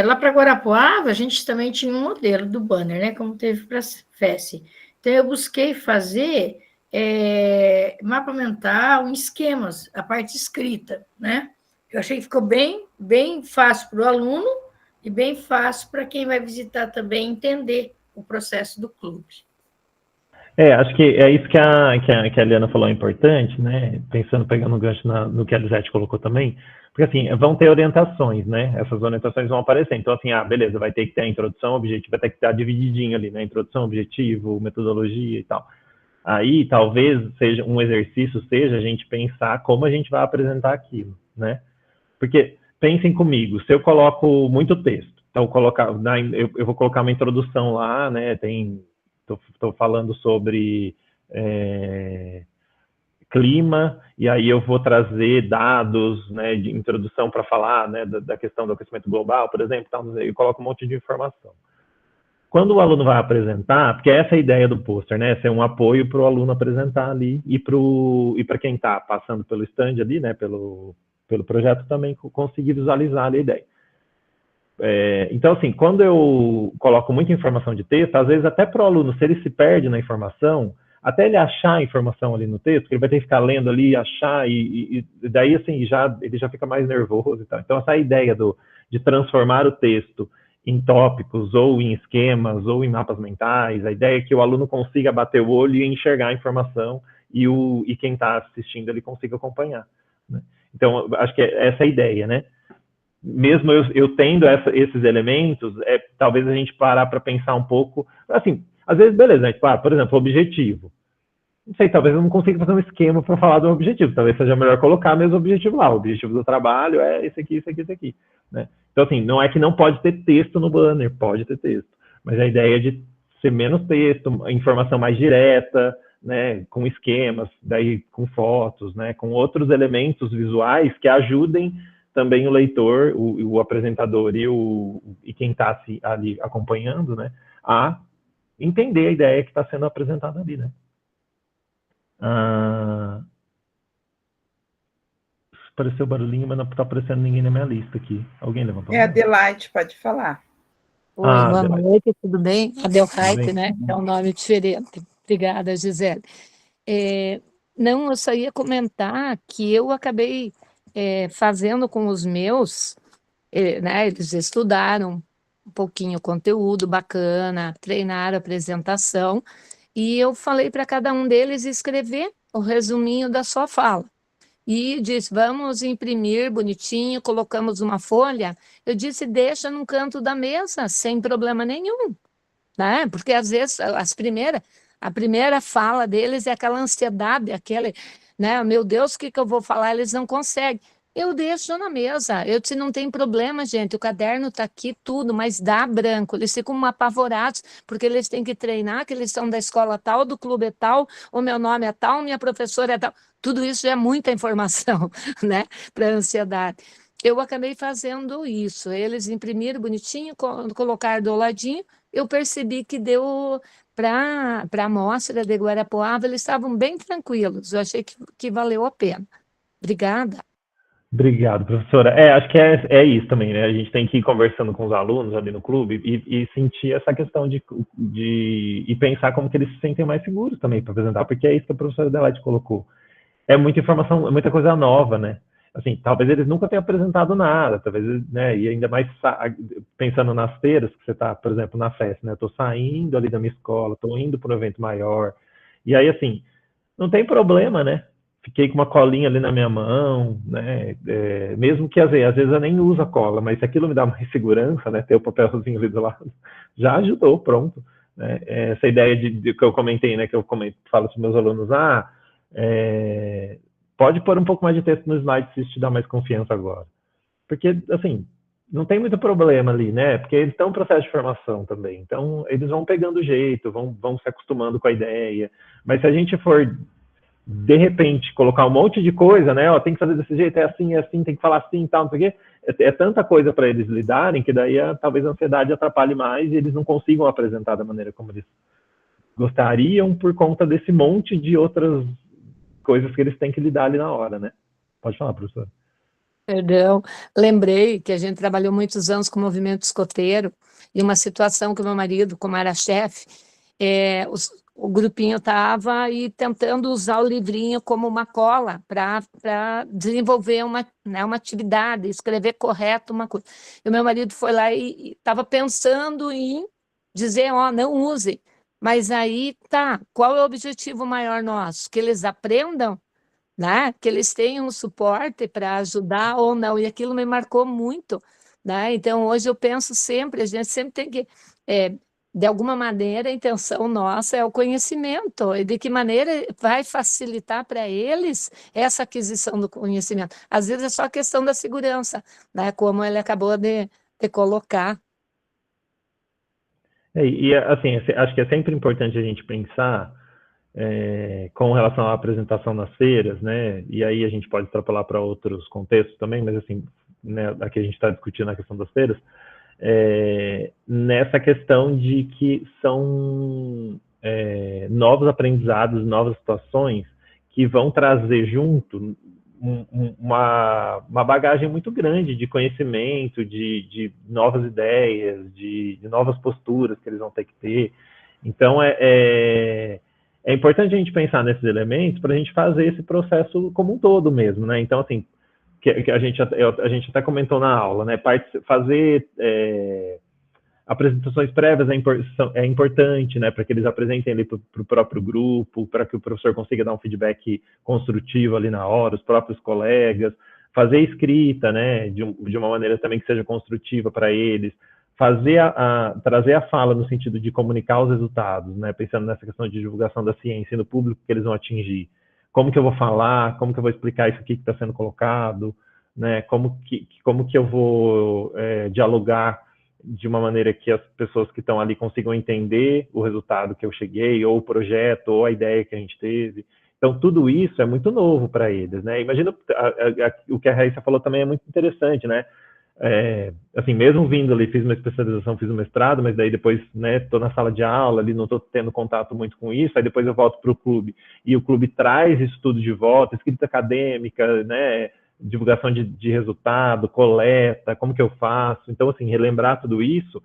Lá para Guarapuava, a gente também tinha um modelo do banner, né, como teve para a FES. Então, eu busquei fazer mapa mental em esquemas, a parte escrita, né? Eu achei que ficou bem fácil para o aluno e bem fácil para quem vai visitar também entender o processo do clube. Acho que é isso que a Eliana falou é importante, né? Pensando, pegando um gancho no que a Lisete colocou também, porque assim, vão ter orientações, né? Essas orientações vão aparecer. Então, assim, beleza, vai ter que ter a introdução, objetivo, vai ter que estar divididinho ali, né? Introdução, objetivo, metodologia e tal. Aí, talvez, seja um exercício, seja a gente pensar como a gente vai apresentar aquilo, né? Porque, pensem comigo, se eu coloco muito texto, então eu vou colocar uma introdução lá, né? Estou falando sobre clima, e aí eu vou trazer dados, né, de introdução para falar, né, da questão do aquecimento global, por exemplo, eu coloco um monte de informação. Quando o aluno vai apresentar, porque essa é a ideia do pôster, né, ser um apoio para o aluno apresentar ali, e para quem está passando pelo stand ali, né, pelo projeto também conseguir visualizar ali a ideia. Então, assim, quando eu coloco muita informação de texto, às vezes até para o aluno, se ele se perde na informação, até ele achar a informação ali no texto, que ele vai ter que ficar lendo ali, achar, e daí, assim, ele já fica mais nervoso e tal. Então, essa ideia de transformar o texto em tópicos, ou em esquemas, ou em mapas mentais, a ideia é que o aluno consiga bater o olho e enxergar a informação, e quem está assistindo ele consiga acompanhar, né? Então, acho que é essa a ideia, né? Mesmo eu tendo esses elementos, talvez a gente parar para pensar um pouco, assim, às vezes, beleza, né? Tipo, por exemplo, objetivo. Não sei, talvez eu não consiga fazer um esquema para falar do objetivo, talvez seja melhor colocar mesmo o objetivo lá, o objetivo do trabalho é esse aqui, esse aqui, esse aqui, né? Então, assim, não é que não pode ter texto no banner, pode ter texto, mas a ideia é de ser menos texto, informação mais direta, né, com esquemas, daí com fotos, né, com outros elementos visuais que ajudem também o leitor, o apresentador e quem está ali acompanhando, né, a entender a ideia que está sendo apresentada ali, né. Apareceu barulhinho, mas não está aparecendo ninguém na minha lista aqui. Alguém levantou? É a Adelaide, pode falar. Oi, boa Adelaide. noite, tudo bem? Adelheid, Tudo bem. né? É um nome diferente. Obrigada, Gisele. Não, eu só ia comentar que eu acabei fazendo com os meus, né? Eles estudaram um pouquinho o conteúdo bacana, treinaram a apresentação, e eu falei para cada um deles escrever o resuminho da sua fala. E disse, vamos imprimir bonitinho, colocamos uma folha. Eu disse, deixa num canto da mesa, sem problema nenhum, né? Porque às vezes a primeira fala deles é aquela ansiedade, aquele, né? Meu Deus, o que eu vou falar? Eles não conseguem. Eu deixo na mesa. Eu disse, não tem problema, gente. O caderno está aqui, tudo, mas dá branco. Eles ficam apavorados, porque eles têm que treinar, que eles são da escola tal, do clube é tal, o meu nome é tal, minha professora é tal. Tudo isso já é muita informação, né, para a ansiedade. Eu acabei fazendo isso. Eles imprimiram bonitinho, colocaram do ladinho. Eu percebi que deu para a amostra de Guarapuava, eles estavam bem tranquilos. Eu achei que valeu a pena. Obrigada. Obrigado, professora. Acho que é isso também, né? A gente tem que ir conversando com os alunos ali no clube e sentir essa questão e pensar como que eles se sentem mais seguros também para apresentar, porque é isso que a professora Adelaide colocou. É muita informação, é muita coisa nova, né? Assim, talvez eles nunca tenham apresentado nada, talvez, né? E ainda mais pensando nas feiras, que você está, por exemplo, na festa, né? Eu estou saindo ali da minha escola, estou indo para um evento maior, e aí, assim, não tem problema, né? Fiquei com uma colinha ali na minha mão, né? Mesmo que às vezes eu nem uso a cola, mas se aquilo me dá mais segurança, né? Ter o papelzinho ali do lado, já ajudou, pronto. Né? Essa ideia de que eu comentei, né? Que eu falo para os meus alunos, pode pôr um pouco mais de texto no slide se isso te dá mais confiança agora. Porque, assim, não tem muito problema ali, né? Porque eles estão em processo de formação também. Então, eles vão pegando o jeito, vão se acostumando com a ideia. Mas se a gente for de repente, colocar um monte de coisa, né? Tem que fazer desse jeito, é assim, tem que falar assim, tal, não sei o quê. É tanta coisa para eles lidarem que daí talvez a ansiedade atrapalhe mais e eles não consigam apresentar da maneira como eles gostariam por conta desse monte de outras coisas que eles têm que lidar ali na hora, né? Pode falar, professora. Perdão, lembrei que a gente trabalhou muitos anos com o movimento escoteiro e uma situação que o meu marido, como era chefe, o grupinho estava aí tentando usar o livrinho como uma cola para desenvolver uma atividade, escrever correto uma coisa. E o meu marido foi lá e estava pensando em dizer, não use. Mas aí, qual é o objetivo maior nosso? Que eles aprendam, né? Que eles tenham um suporte para ajudar ou não. E aquilo me marcou muito, né? Então, hoje eu penso sempre, a gente sempre tem que... de alguma maneira, a intenção nossa é o conhecimento, e de que maneira vai facilitar para eles essa aquisição do conhecimento. Às vezes é só a questão da segurança, né? Como ele acabou de colocar. Assim, acho que é sempre importante a gente pensar com relação à apresentação nas feiras, né? E aí a gente pode extrapolar para outros contextos também, mas assim, né, aqui a gente está discutindo a questão das feiras, nessa questão de que são novos aprendizados, novas situações que vão trazer junto uma bagagem muito grande de conhecimento, de novas ideias, de novas posturas que eles vão ter que ter. Então, é importante a gente pensar nesses elementos para a gente fazer esse processo como um todo mesmo, né? Então, assim, que a gente até comentou na aula, né? Fazer apresentações prévias é importante, né? Para que eles apresentem ali para o próprio grupo, para que o professor consiga dar um feedback construtivo ali na hora, os próprios colegas, fazer escrita, né? De uma maneira também que seja construtiva para eles, trazer a fala no sentido de comunicar os resultados, né? Pensando nessa questão de divulgação da ciência no público que eles vão atingir. Como que eu vou falar, como que eu vou explicar isso aqui que está sendo colocado, né? Como que eu vou dialogar de uma maneira que as pessoas que estão ali consigam entender o resultado que eu cheguei, ou o projeto, ou a ideia que a gente teve. Então, tudo isso é muito novo para eles, né? Imagina, o que a Raíssa falou também é muito interessante, né? Assim, mesmo vindo ali, fiz uma especialização, fiz um mestrado, mas daí depois, né, estou na sala de aula, ali não estou tendo contato muito com isso, aí depois eu volto para o clube, e o clube traz isso tudo de volta, escrita acadêmica, né, divulgação de resultado, coleta, como que eu faço. Então, assim, relembrar tudo isso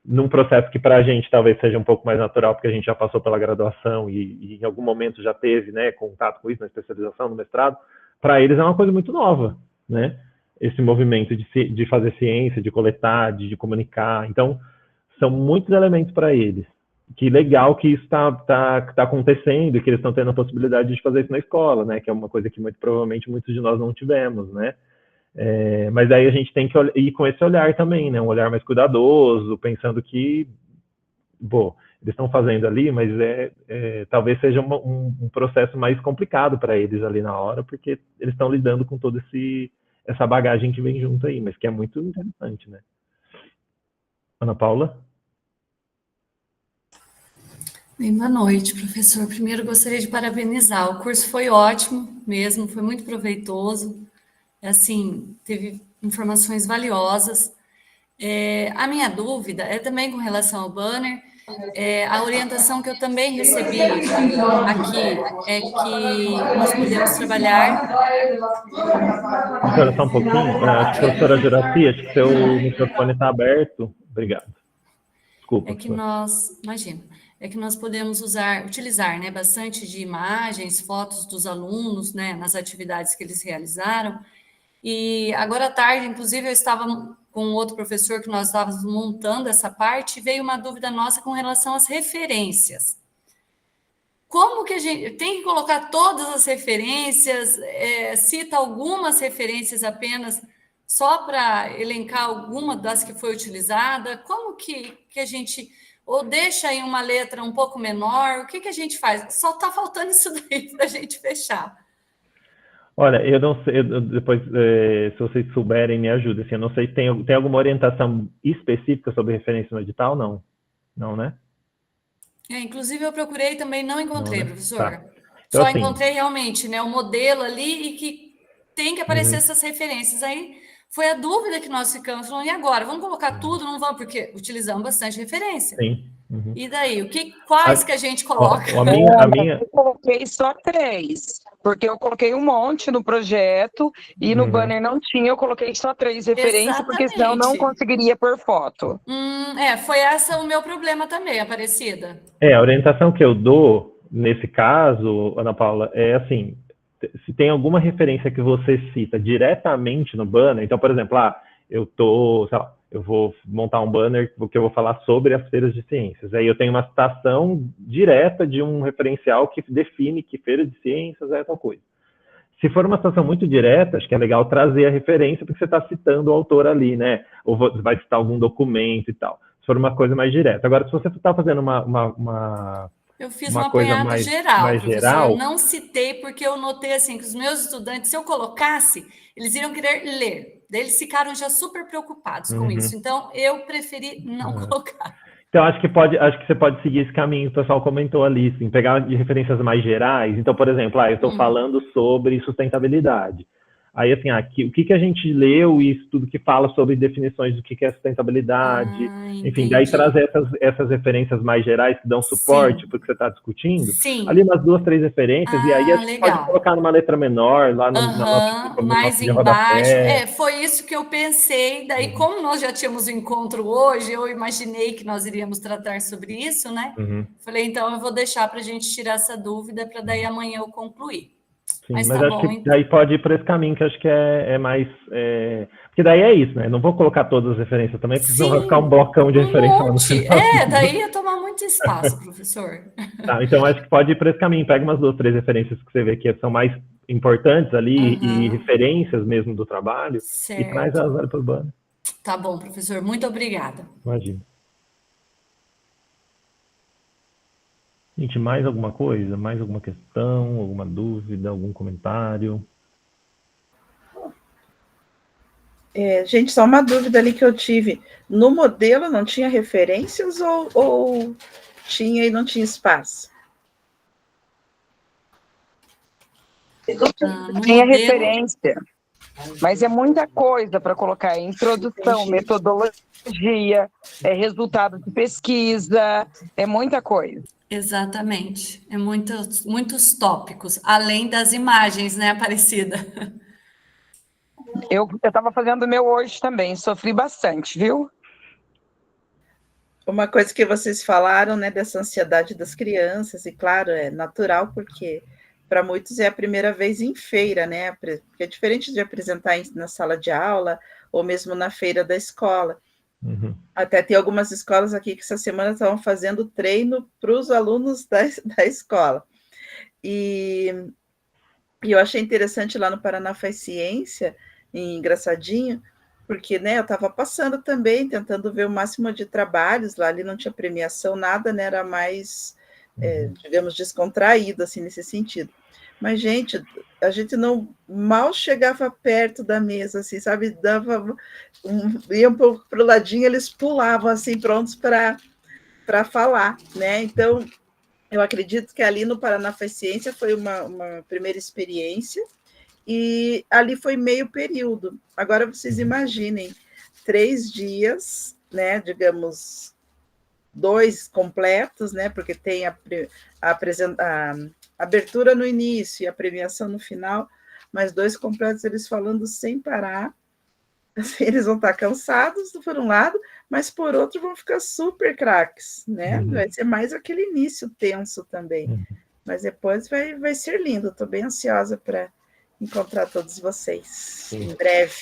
num processo que para a gente talvez seja um pouco mais natural, porque a gente já passou pela graduação e em algum momento já teve, né, contato com isso na especialização, no mestrado, para eles é uma coisa muito nova, né? Esse movimento de fazer ciência, de coletar, de comunicar. Então, são muitos elementos para eles. Que legal que isso está acontecendo e que eles estão tendo a possibilidade de fazer isso na escola, né? Que é uma coisa que muito provavelmente muitos de nós não tivemos, né? Mas aí a gente tem que ir com esse olhar também, né? Um olhar mais cuidadoso, pensando que, eles estão fazendo ali, mas talvez seja um processo mais complicado para eles ali na hora, porque eles estão lidando com toda essa bagagem que vem junto aí, mas que é muito interessante, né? Ana Paula? Bem, boa noite, professor. Primeiro, gostaria de parabenizar. O curso foi ótimo mesmo, foi muito proveitoso. Assim, teve informações valiosas. A minha dúvida é também com relação ao banner. A orientação que eu também recebi aqui é que nós podemos trabalhar... Professora, só um pouquinho. Acho que a professora Juraci, acho que seu microfone está aberto. Obrigado. Desculpa. É que nós podemos utilizar, né, bastante de imagens, fotos dos alunos, né, nas atividades que eles realizaram. E agora à tarde, inclusive, eu estava com outro professor que nós estávamos montando essa parte, e veio uma dúvida nossa com relação às referências. Como que a gente tem que colocar todas as referências, cita algumas referências apenas, só para elencar alguma das que foi utilizada? Como que a gente... Ou deixa em uma letra um pouco menor? O que a gente faz? Só está faltando isso daí para a gente fechar. Olha, eu não sei, depois, se vocês souberem, me ajudem. Assim, eu não sei, tem alguma orientação específica sobre referência no edital? Não. Não, né? Inclusive, eu procurei também, não encontrei, não, né? professor. Tá. Então, só assim, encontrei realmente, né, o modelo ali e que tem que aparecer essas referências. Aí foi a dúvida que nós ficamos, falando, e agora? Vamos colocar tudo? Não vamos, porque utilizamos bastante referência. Sim. E daí? Quais que a gente coloca? A minha... Eu coloquei só 3, porque eu coloquei um monte no projeto e no banner não tinha, eu coloquei só 3 referências, porque senão eu não conseguiria pôr foto. Foi essa o meu problema também, Aparecida. A orientação que eu dou, nesse caso, Ana Paula, é assim, se tem alguma referência que você cita diretamente no banner, então, por exemplo, eu vou montar um banner que eu vou falar sobre as feiras de ciências. Aí eu tenho uma citação direta de um referencial que define que feira de ciências é tal coisa. Se for uma citação muito direta, acho que é legal trazer a referência, porque você está citando o autor ali, né? Ou vai citar algum documento e tal. Se for uma coisa mais direta. Agora, se você está fazendo eu fiz uma um coisa apanhado mais geral. Eu não citei, porque eu notei assim, que os meus estudantes, se eu colocasse, eles iriam querer ler. Daí eles ficaram já super preocupados com isso. Então, eu preferi não colocar. Então, acho que você pode seguir esse caminho. O pessoal comentou ali, assim, pegar de referências mais gerais. Então, por exemplo, eu estou falando sobre sustentabilidade. Aí, assim, o que a gente leu e isso tudo que fala sobre definições do que é sustentabilidade, enfim, daí trazer essas referências mais gerais que dão suporte para o que você está discutindo, ali umas 2, 3 referências, e aí a gente pode colocar numa letra menor, lá na nossa mais de embaixo. rodapé. Foi isso que eu pensei. Daí, como nós já tínhamos o encontro hoje, eu imaginei que nós iríamos tratar sobre isso, né? Falei, então eu vou deixar para a gente tirar essa dúvida para daí amanhã eu concluir. Sim, mas tá acho bom, que então. Daí pode ir por esse caminho, que acho que é mais... Porque daí é isso, né? Não vou colocar todas as referências também, porque senão vai ficar um blocão de referência lá no final. Daí ia tomar muito espaço, professor. Tá, então acho que pode ir por esse caminho. Pega umas 2, 3 referências que você vê que são mais importantes ali, e referências mesmo do trabalho, e traz elas para o banner. Tá bom, professor. Muito obrigada. Imagina. Gente, mais alguma coisa? Mais alguma questão? Alguma dúvida? Algum comentário? Gente, só uma dúvida ali que eu tive. No modelo não tinha referências ou tinha e não tinha espaço? Tinha referência, mas é muita coisa para colocar. Introdução, metodologia, resultado de pesquisa, é muita coisa. Exatamente. É muitos tópicos, além das imagens, né, Aparecida? Eu estava fazendo o meu hoje também, sofri bastante, viu? Uma coisa que vocês falaram, né, dessa ansiedade das crianças, e claro, é natural, porque para muitos é a primeira vez em feira, né? Porque é diferente de apresentar na sala de aula ou mesmo na feira da escola. Até tem algumas escolas aqui que essa semana estavam fazendo treino para os alunos da escola. E eu achei interessante lá no Paraná Faz Ciência, engraçadinho, porque, né, eu estava passando também, tentando ver o máximo de trabalhos, lá ali não tinha premiação, nada, né, era mais, digamos, descontraído, assim, nesse sentido. Mas, gente, a gente não mal chegava perto da mesa, assim, sabe, iam um pouco para o ladinho, eles pulavam, assim, prontos para falar, né, então, eu acredito que ali no Paraná Faz Ciência foi uma primeira experiência, e ali foi meio período. Agora vocês imaginem, 3 dias, né, digamos, 2 completos, né, porque tem a abertura no início e a premiação no final, mas 2 completos, eles falando sem parar. Assim, eles vão estar cansados, por um lado, mas por outro vão ficar super craques, né? Vai ser mais aquele início tenso também. Mas depois vai ser lindo. Estou bem ansiosa para encontrar todos vocês em breve.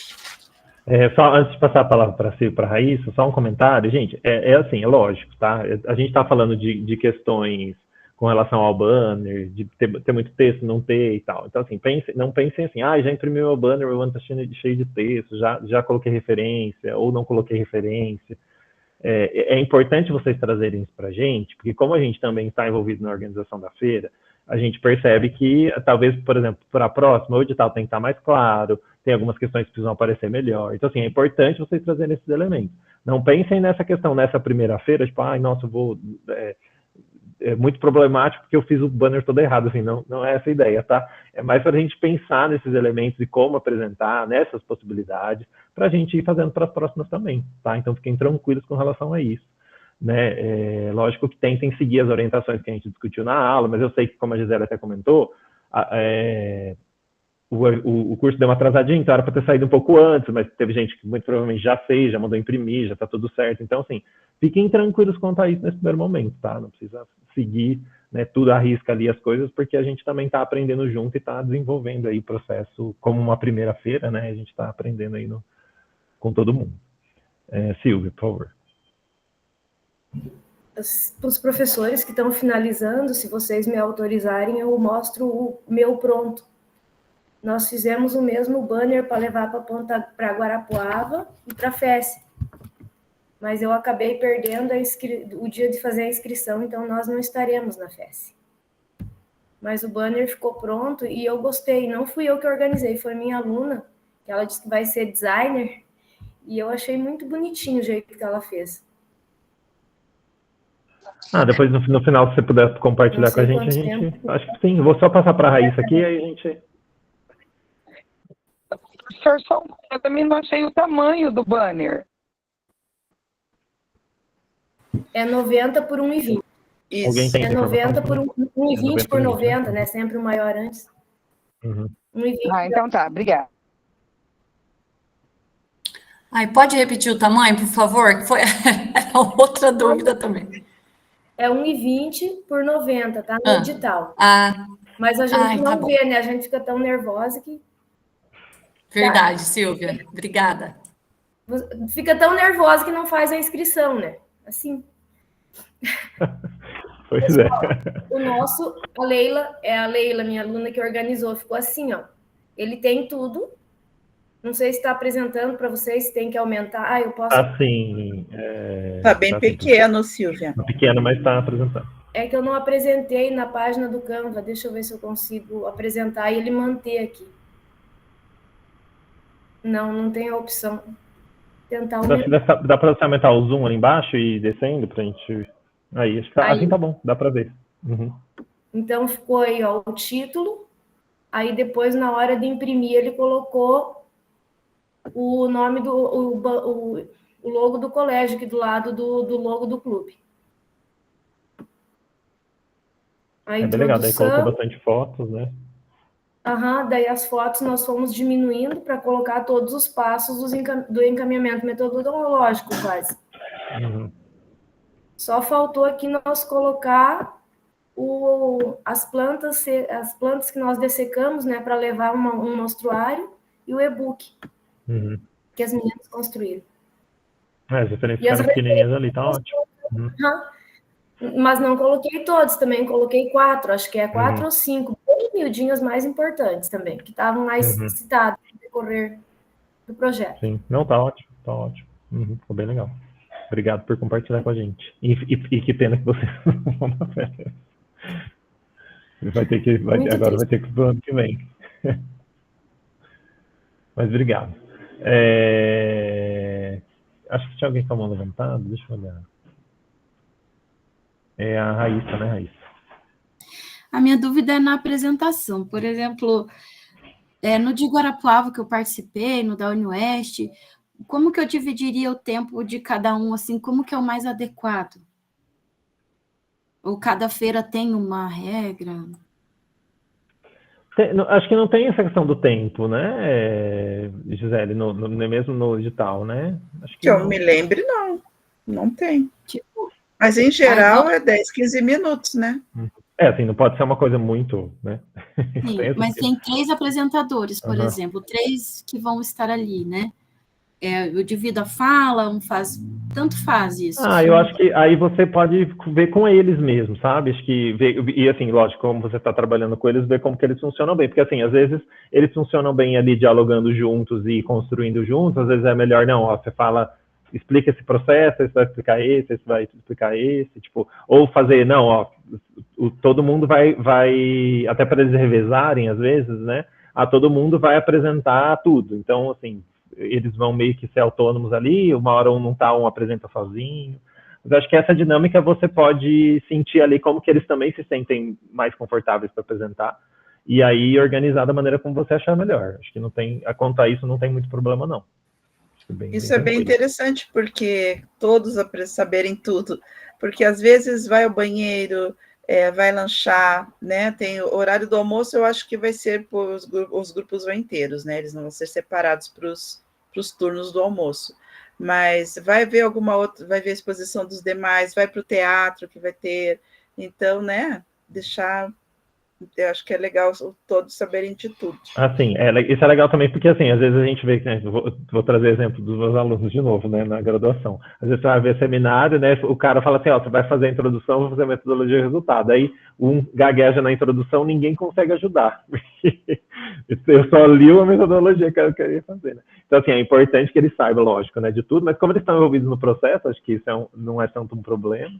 Só antes de passar a palavra para a Raíssa, só um comentário. Gente, assim, é lógico, tá? A gente está falando de questões com relação ao banner, de ter muito texto, não ter e tal. Então, assim, não pensem assim, já imprimi meu banner está cheio de texto, já coloquei referência, ou não coloquei referência. É importante vocês trazerem isso para a gente, porque como a gente também está envolvido na organização da feira, a gente percebe que, talvez, por exemplo, para a próxima, o edital tem que estar mais claro, tem algumas questões que precisam aparecer melhor. Então, assim, é importante vocês trazerem esses elementos. Não pensem nessa questão, nessa primeira feira, tipo, nossa, eu vou... É muito problemático porque eu fiz o banner todo errado, assim, não é essa a ideia, tá? É mais para a gente pensar nesses elementos e como apresentar, nessas possibilidades, para a gente ir fazendo para as próximas também, tá? Então, fiquem tranquilos com relação a isso. Né? Lógico que tentem seguir as orientações que a gente discutiu na aula, mas eu sei que, como a Gisele até comentou, o curso deu uma atrasadinha, então era para ter saído um pouco antes, mas teve gente que muito provavelmente já fez, já mandou imprimir, já está tudo certo. Então, assim, fiquem tranquilos quanto a isso nesse primeiro momento, tá? Não precisa seguir, né, tudo à risca ali as coisas, porque a gente também está aprendendo junto e está desenvolvendo aí o processo como uma primeira feira, né? A gente está aprendendo aí com todo mundo. Silvia, por favor. Para os professores que estão finalizando, se vocês me autorizarem, eu mostro o meu pronto. Nós fizemos o mesmo banner para levar para Guarapuava e para a FES. Mas eu acabei perdendo o dia de fazer a inscrição, então nós não estaremos na FES. Mas o banner ficou pronto e eu gostei. Não fui eu que organizei, foi minha aluna, que ela disse que vai ser designer, e eu achei muito bonitinho o jeito que ela fez. Depois no final, se você puder compartilhar com a gente, acho que sim. Eu vou só passar para a Raíssa aqui, aí a gente... Professor, só eu também não achei o tamanho do banner. É 90 por 1,20. Alguém tem É essa 90 informação? por 1,20 por 90, né? né? Sempre o maior antes. Uhum. 1,20. Ah, então tá, obrigada. Ai, pode repetir o tamanho, por favor? Que foi era outra dúvida também. É 1,20 por 90, tá? No edital. Mas a gente tá não bom. vê, né? A gente fica tão nervosa que... Verdade, Silvia. Obrigada. Fica tão nervosa que não faz a inscrição, né? Assim. Pois Pessoal, é. o nosso, a Leila, minha aluna que organizou, ficou assim, ó. Ele tem tudo. Não sei se está apresentando para vocês, se tem que aumentar. Ah, eu posso... Assim, Tá bem pequeno, Silvia. Tá pequeno, mas está apresentando. É que eu não apresentei na página do Canva. Deixa eu ver se eu consigo apresentar e ele manter aqui. Não tem a opção. Tentar aumentar. Dá para você aumentar o zoom ali embaixo e ir descendo para a gente... Aí, acho que tá, assim tá bom, dá para ver. Uhum. Então, ficou aí, ó, o título. Aí, depois, na hora de imprimir, ele colocou o nome o logo do colégio aqui do lado do logo do clube. A É bem legal, daí introdução. colocou bastante fotos, né? Daí as fotos nós fomos diminuindo para colocar todos os passos do encaminhamento metodológico, quase. Uhum. Só faltou aqui nós colocar as plantas que nós dessecamos, né, para levar um mostruário e o e-book que as meninas construíram. As referências ficaram pequenininhas ali, tá ótimo. Mas não coloquei todos, também coloquei 4, acho que é 4 ou 5, bem miudinhos mais importantes também, que estavam mais citados no decorrer do projeto. Sim, não, tá ótimo, tá ótimo. Ficou bem legal. Obrigado por compartilhar com a gente. E que pena que vocês não vão na férias. Agora vai ter que ir pro ano que vem. Mas obrigado. Acho que tinha alguém com a mão levantada, deixa eu olhar. É a Raíssa, né, Raíssa? A minha dúvida é na apresentação. Por exemplo, no de Guarapuava que eu participei, no da Unioeste, como que eu dividiria o tempo de cada um, assim, como que é o mais adequado? Ou cada feira tem uma regra? Acho que não tem essa questão do tempo, né, Gisele, mesmo no edital, né? Acho que eu me lembre, não tem. Mas, em geral, é 10, 15 minutos, né? Assim, não pode ser uma coisa muito, né? Sim, mas tem 3 apresentadores, por exemplo, 3 que vão estar ali, né? Eu divido a fala, tanto faz isso. Eu acho que aí você pode ver com eles mesmo, sabe? Acho que e assim, lógico, como você está trabalhando com eles, ver como que eles funcionam bem, porque assim, às vezes eles funcionam bem ali dialogando juntos e construindo juntos, às vezes é melhor não, você fala, explica esse processo, esse vai explicar esse vai explicar esse, tipo, ou fazer, não, todo mundo vai, até para eles revezarem às vezes, né? Todo mundo vai apresentar tudo, então assim, eles vão meio que ser autônomos ali, uma hora um apresenta sozinho. Mas acho que essa dinâmica você pode sentir ali como que eles também se sentem mais confortáveis para apresentar, e aí organizar da maneira como você achar melhor. Acho que não tem, quanto a isso, não tem muito problema, não. Isso é bem interessante, porque todos saberem tudo, porque às vezes vai ao banheiro, vai lanchar, né? Tem o horário do almoço, eu acho que vai ser os grupos vão inteiros, né? Eles não vão ser separados para os turnos do almoço. Mas vai ver alguma outra, vai ver a exposição dos demais, vai para o teatro que vai ter. Então, né? Eu acho que é legal todos saberem de tudo. Assim, isso é legal também, porque assim, às vezes a gente vê, né, vou trazer exemplo dos meus alunos de novo, né, na graduação. Às vezes você vai ver seminário, né, o cara fala assim, você vai fazer a introdução, vou fazer a metodologia e resultado. Aí um gagueja na introdução, ninguém consegue ajudar. Eu só li a metodologia que eu queria fazer, né? Então, assim, é importante que eles saibam, lógico, né, de tudo, mas como eles estão envolvidos no processo, acho que isso não é tanto um problema.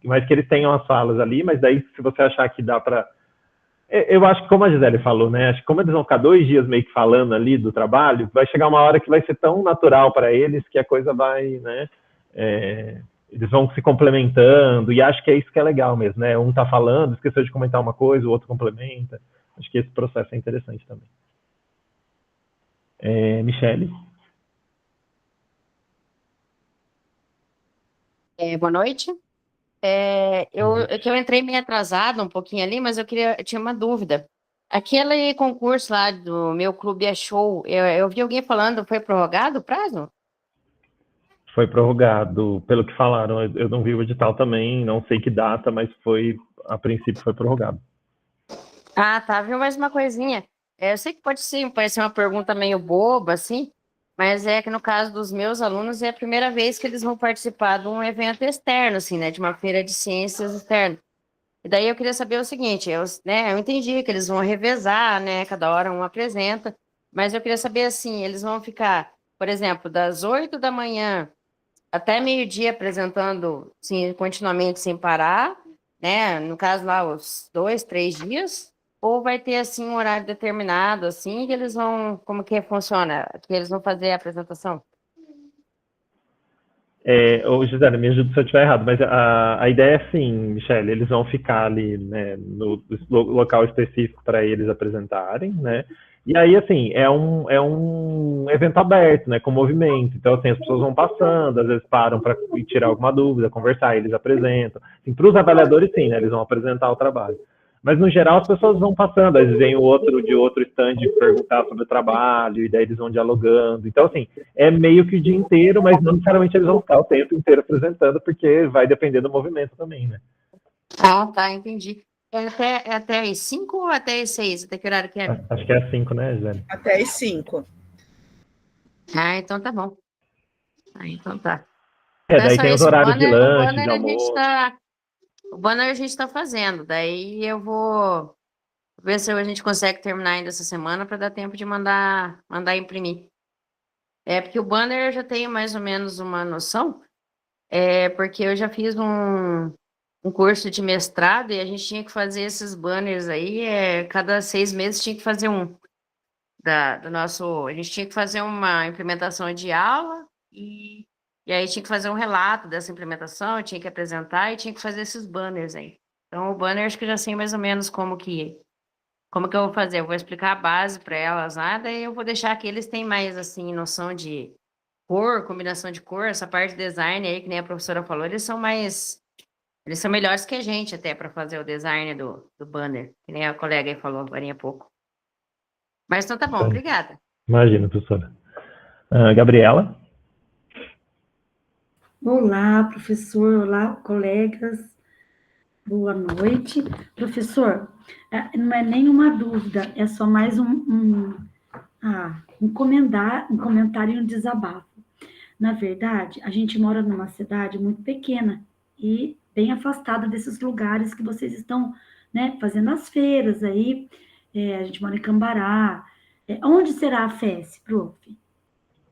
Mas que eles tenham as falas ali, mas daí se você achar que dá para... Eu acho que, como a Gisele falou, né, acho que como eles vão ficar 2 dias meio que falando ali do trabalho, vai chegar uma hora que vai ser tão natural para eles que a coisa vai, né, eles vão se complementando, e acho que é isso que é legal mesmo, né, um tá falando, esqueceu de comentar uma coisa, o outro complementa, acho que esse processo é interessante também. Michele? Boa noite. Eu entrei meio atrasada um pouquinho ali, mas eu tinha uma dúvida. Aquele concurso lá do Meu Clube é Show, eu vi alguém falando, foi prorrogado o prazo? Foi prorrogado, pelo que falaram. Eu não vi o edital também, não sei que data, mas a princípio foi prorrogado. Ah, tá. Viu mais uma coisinha. Eu sei que parecer uma pergunta meio boba, assim, mas é que no caso dos meus alunos é a primeira vez que eles vão participar de um evento externo, assim, né, de uma feira de ciências externa. E daí eu queria saber o seguinte, eu entendi que eles vão revezar, né, cada hora um apresenta, mas eu queria saber, assim, eles vão ficar, por exemplo, das 8 da manhã até meio-dia apresentando, sim, continuamente sem parar, né? No caso lá, os 2, 3 dias, ou vai ter assim um horário determinado, assim, que eles vão, como que funciona? Que eles vão fazer a apresentação? Gisele, me ajuda se eu estiver errado, mas a ideia é assim, Michele, eles vão ficar ali, né, no local específico para eles apresentarem, né? E aí, assim, é um evento aberto, né, com movimento. Então, assim, as pessoas vão passando, às vezes param para tirar alguma dúvida, conversar, eles apresentam. Assim, para os avaliadores, sim, né, eles vão apresentar o trabalho. Mas, no geral, as pessoas vão passando, às vezes vem o outro de outro stand perguntar sobre o trabalho, e daí eles vão dialogando. Então, assim, é meio que o dia inteiro, mas não necessariamente eles vão ficar o tempo inteiro apresentando, porque vai depender do movimento também, né? Ah, tá, entendi. É até as 5 ou até as 6? Até que horário que é? Acho que é às 5, né, Gisele? Até as 5. Ah, então tá bom. Ah, então tá. Daí Não é só tem os isso, horários de lanche, de a gente almoço. o banner a gente está fazendo, daí eu vou ver se a gente consegue terminar ainda essa semana para dar tempo de mandar imprimir. Porque o banner eu já tenho mais ou menos uma noção, porque eu já fiz um curso de mestrado e a gente tinha que fazer esses banners aí, cada 6 meses tinha que fazer um. A gente tinha que fazer uma implementação de aula e aí tinha que fazer um relato dessa implementação, tinha que apresentar e tinha que fazer esses banners aí. Então, o banner acho que eu já sei mais ou menos como que eu vou fazer. Eu vou explicar a base para elas lá, daí eu vou deixar que eles têm mais, assim, noção de cor, combinação de cor, essa parte de design aí, que nem a professora falou, eles são melhores que a gente até para fazer o design do banner, que nem a colega aí falou agora há pouco. Mas então tá bom, obrigada. Imagina, professora. Gabriela? Olá, professor. Olá, colegas. Boa noite. Professor, não é nenhuma dúvida, é só mais um comentário e um desabafo. Na verdade, a gente mora numa cidade muito pequena e bem afastada desses lugares que vocês estão, né, fazendo as feiras aí. A gente mora em Cambará. Onde será a FES, prof?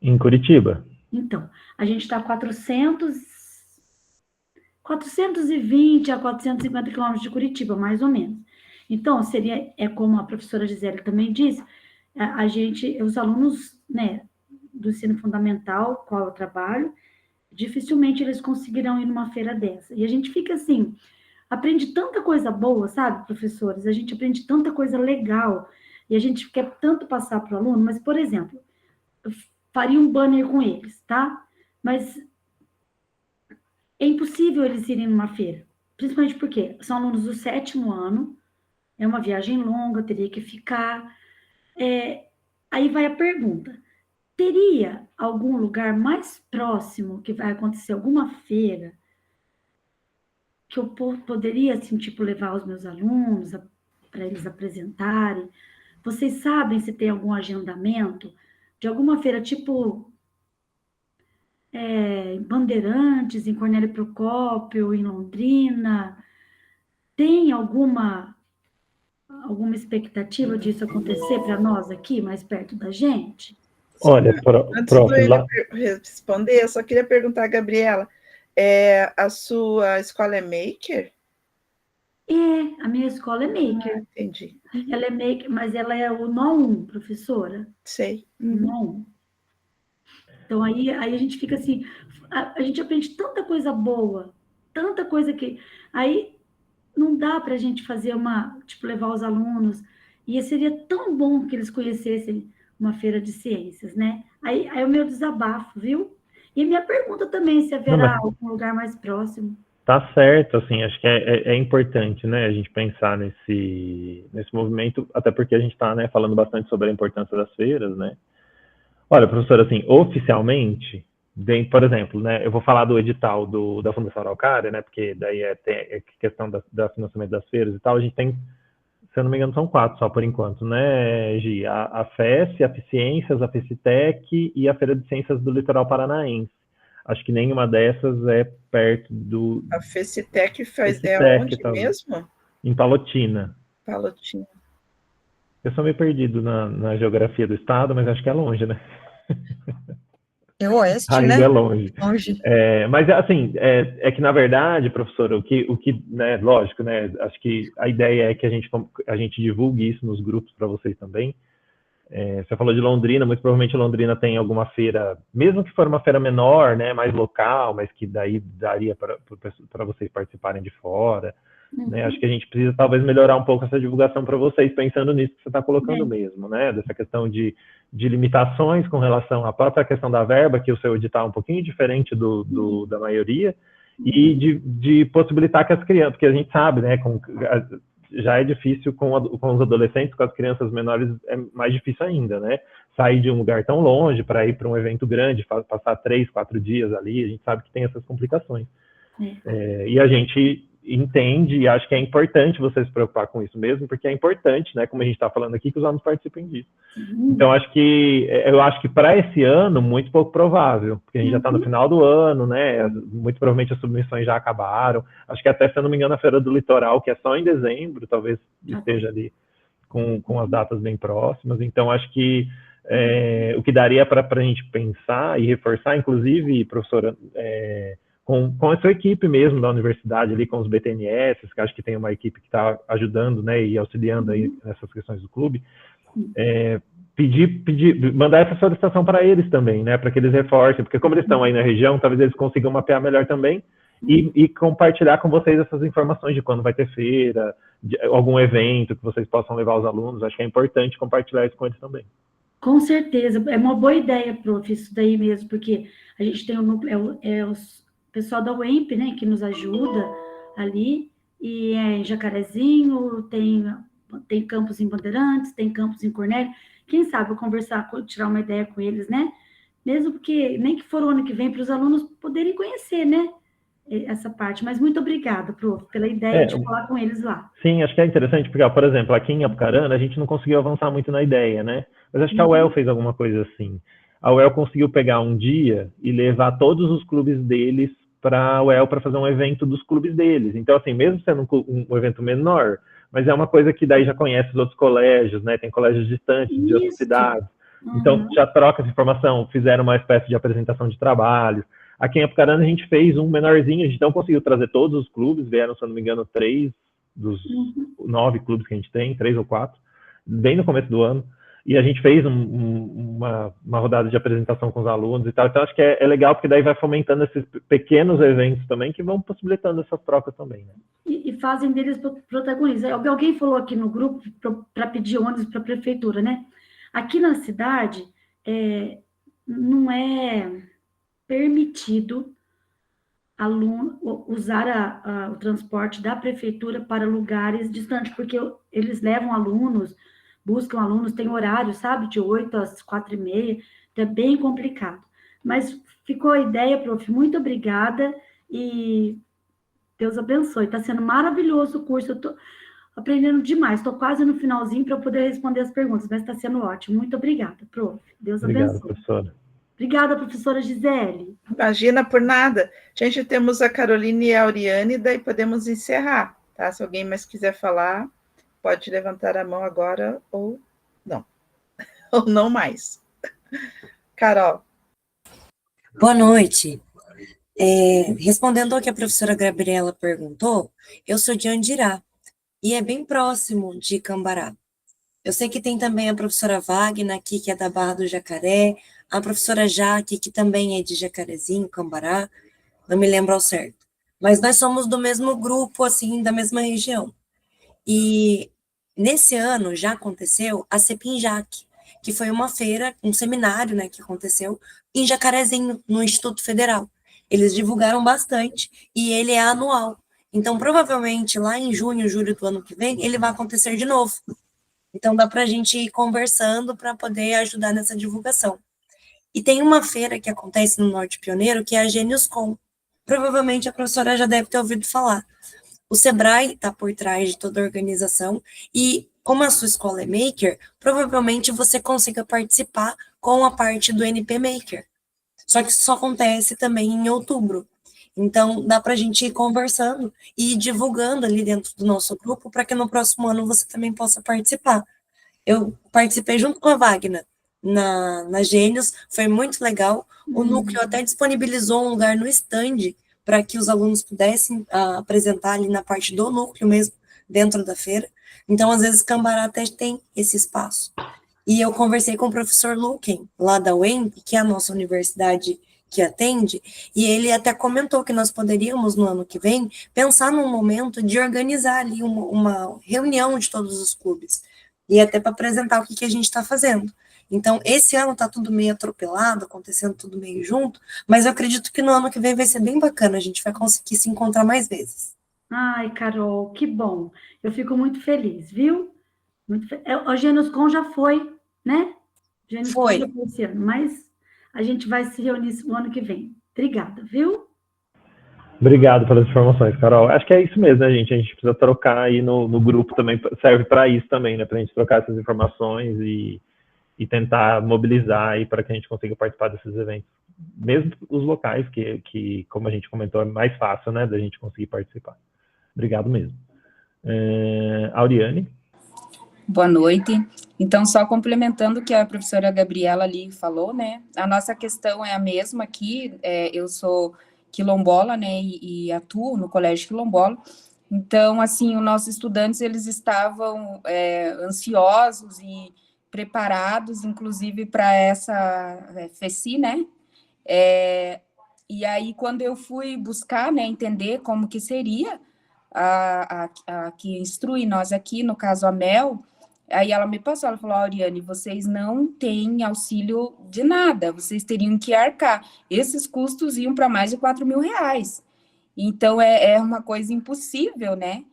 Em Curitiba. Então, a gente está a 420 a 450 quilômetros de Curitiba, mais ou menos. Então, como a professora Gisele também disse, os alunos, né, do ensino fundamental, qual eu trabalho, dificilmente eles conseguirão ir numa feira dessa. E a gente fica assim, aprende tanta coisa boa, sabe, professores? A gente aprende tanta coisa legal, e a gente quer tanto passar para o aluno, mas, por exemplo, eu faria um banner com eles, tá? Mas é impossível eles irem numa feira, principalmente porque são alunos do 7º ano, é uma viagem longa, teria que ficar. Aí vai a pergunta: teria algum lugar mais próximo que vai acontecer alguma feira que eu poderia, assim, tipo, levar os meus alunos para eles apresentarem? Vocês sabem se tem algum agendamento de alguma feira, tipo em Bandeirantes, em Cornélio Procópio, em Londrina? Tem alguma expectativa disso acontecer para nós aqui, mais perto da gente? Olha, Antes do ele responder, eu só queria perguntar, Gabriela, a sua escola é maker? A minha escola é maker. Entendi. Ela é maker, mas ela é o NO1, professora. Sei. NO1. Então, aí a gente fica assim, a gente aprende tanta coisa boa, tanta coisa que... Aí não dá para a gente fazer levar os alunos, e seria tão bom que eles conhecessem uma feira de ciências, né? Aí é o meu desabafo, viu? E minha pergunta também, se Não, haverá mas algum lugar mais próximo. tá certo, assim, acho que é importante, né, a gente pensar nesse movimento, até porque a gente está, né, falando bastante sobre a importância das feiras, né. Olha, professor, assim, oficialmente, por exemplo, né, eu vou falar do edital da Fundação Araucária, né, porque daí é questão da financiamento das feiras e tal, a gente tem, se eu não me engano, são 4 só por enquanto, né, Gi? A FES, a FICIências, a FECITEC e a Feira de Ciências do Litoral Paranaense. Acho que nenhuma dessas é perto do A FECITEC é FECITEC, onde talvez, mesmo? em Palotina. Palotina. Eu sou meio perdido na geografia do estado, mas acho que é longe, né? É oeste, Ainda né? é longe. Longe. Mas, assim, é que, na verdade, professor, o que, né, lógico, né, acho que a ideia é que a gente divulgue isso nos grupos para vocês também. Você falou de Londrina, muito provavelmente Londrina tem alguma feira, mesmo que for uma feira menor, né, mais local, mas que daí daria para vocês participarem de fora. Né? Acho que a gente precisa talvez melhorar um pouco essa divulgação para vocês, pensando nisso que você está colocando mesmo, né? Dessa questão de limitações com relação à própria questão da verba, que o seu edital é um pouquinho diferente da maioria, e de possibilitar que as crianças, porque a gente sabe, né, já é difícil com os adolescentes, com as crianças menores é mais difícil ainda, né? Sair de um lugar tão longe para ir para um evento grande, passar 3, 4 dias ali, a gente sabe que tem essas complicações. E a gente entende e acho que é importante você se preocupar com isso mesmo, porque é importante, né, como a gente está falando aqui, que os alunos participem disso. Então, eu acho que para esse ano, muito pouco provável, porque a gente já está no final do ano, né, muito provavelmente as submissões já acabaram, acho que até, se eu não me engano, a Feira do Litoral, que é só em dezembro, talvez esteja ali com as datas bem próximas, então acho que o que daria para a gente pensar e reforçar, inclusive, professora, com a sua equipe mesmo da universidade, ali com os BTNS, que acho que tem uma equipe que está ajudando, né, e auxiliando aí nessas questões do clube, mandar essa solicitação para eles também, né, para que eles reforcem, porque como eles estão aí na região, talvez eles consigam mapear melhor também e compartilhar com vocês essas informações de quando vai ter feira, de algum evento que vocês possam levar os alunos. Acho que é importante compartilhar isso com eles também. Com certeza, é uma boa ideia, prof, isso daí mesmo, porque a gente tem o núcleo, o pessoal da UEMP, né, que nos ajuda ali, e em Jacarezinho, tem campus em Bandeirantes, tem campus em Cornélio, quem sabe eu conversar, tirar uma ideia com eles, né, mesmo porque, nem que for o ano que vem, para os alunos poderem conhecer, né, essa parte, mas muito obrigada, prof, pela ideia de falar com eles lá. Sim, acho que é interessante, porque, por exemplo, aqui em Apucarana, a gente não conseguiu avançar muito na ideia, né, mas acho que a UEL fez alguma coisa assim. A UEL conseguiu pegar um dia e levar todos os clubes deles para a UEL para fazer um evento dos clubes deles. Então, assim, mesmo sendo um evento menor, mas é uma coisa que daí já conhece os outros colégios, né? Tem colégios distantes de outras cidades. Então, já troca essa informação, fizeram uma espécie de apresentação de trabalho. Aqui em Apucarana, a gente fez um menorzinho, a gente não conseguiu trazer todos os clubes, vieram, se eu não me engano, 3 dos 9 clubes que a gente tem, 3 ou 4, bem no começo do ano. E a gente fez uma rodada de apresentação com os alunos e tal. Então, acho que é legal, porque daí vai fomentando esses pequenos eventos também, que vão possibilitando essas trocas também, né? E fazem deles protagonistas. Alguém falou aqui no grupo para pedir ônibus para a prefeitura, né? Aqui na cidade, não é permitido usar o transporte da prefeitura para lugares distantes, porque eles levam alunos, buscam alunos, tem horário, sabe, de 8 às 4h30, então é bem complicado. Mas ficou a ideia, prof, muito obrigada e Deus abençoe. Está sendo maravilhoso o curso, eu estou aprendendo demais, estou quase no finalzinho para eu poder responder as perguntas, mas está sendo ótimo. Muito obrigada, prof. Deus abençoe. Obrigado, professora. Obrigada, professora Gisele. Imagina, por nada. Gente, temos a Caroline e a Auriane, daí podemos encerrar, tá? Se alguém mais quiser falar, pode levantar a mão agora ou não. Ou não mais. Carol. Boa noite. Respondendo ao que a professora Gabriela perguntou, eu sou de Andirá, e é bem próximo de Cambará. Eu sei que tem também a professora Wagner aqui, que é da Barra do Jacaré, a professora Jaque, que também é de Jacarezinho, Cambará, não me lembro ao certo. Mas nós somos do mesmo grupo, assim, da mesma região. E nesse ano já aconteceu a CEPINJAC, que foi uma feira, um seminário, né, que aconteceu em Jacarezinho, no Instituto Federal. Eles divulgaram bastante e ele é anual. Então, provavelmente, lá em junho, julho do ano que vem, ele vai acontecer de novo. Então, dá para a gente ir conversando para poder ajudar nessa divulgação. E tem uma feira que acontece no Norte Pioneiro, que é a GeniusCon. Provavelmente a professora já deve ter ouvido falar. O Sebrae está por trás de toda a organização e, como a sua escola é maker, provavelmente você consiga participar com a parte do NP Maker. Só que isso só acontece também em outubro. Então, dá para a gente ir conversando e ir divulgando ali dentro do nosso grupo para que no próximo ano você também possa participar. Eu participei junto com a Wagner na Gênios, foi muito legal. O núcleo até disponibilizou um lugar no stand para que os alunos pudessem apresentar ali na parte do núcleo mesmo, dentro da feira. Então, às vezes, Cambará até tem esse espaço. E eu conversei com o professor Luken, lá da UEMP, que é a nossa universidade que atende, e ele até comentou que nós poderíamos, no ano que vem, pensar num momento de organizar ali uma reunião de todos os clubes, e até para apresentar o que a gente está fazendo. Então, esse ano está tudo meio atropelado, acontecendo tudo meio junto, mas eu acredito que no ano que vem vai ser bem bacana, a gente vai conseguir se encontrar mais vezes. Ai, Carol, que bom. Eu fico muito feliz, viu? O GeniusCon já foi, né? GeniusCon Foi. já foi esse ano, mas a gente vai se reunir no ano que vem. Obrigada, viu? Obrigado pelas informações, Carol. Acho que é isso mesmo, né, gente? A gente precisa trocar aí no grupo também, serve para isso também, né? Para a gente trocar essas informações e tentar mobilizar aí para que a gente consiga participar desses eventos. Mesmo os locais, que como a gente comentou, é mais fácil, né, da gente conseguir participar. Obrigado mesmo. Auriane? Boa noite. Então, só complementando o que a professora Gabriela ali falou, né, a nossa questão é a mesma aqui, eu sou quilombola, né, e atuo no Colégio Quilombola, então, assim, os nossos estudantes, eles estavam ansiosos e preparados, inclusive, para essa FECI, né, e aí, quando eu fui buscar, né, entender como que seria a que instrui nós aqui, no caso a Mel, aí ela me passou, ela falou, Auriane, vocês não têm auxílio de nada, vocês teriam que arcar. Esses custos iam para mais de R$4.000. Então, é uma coisa impossível, né?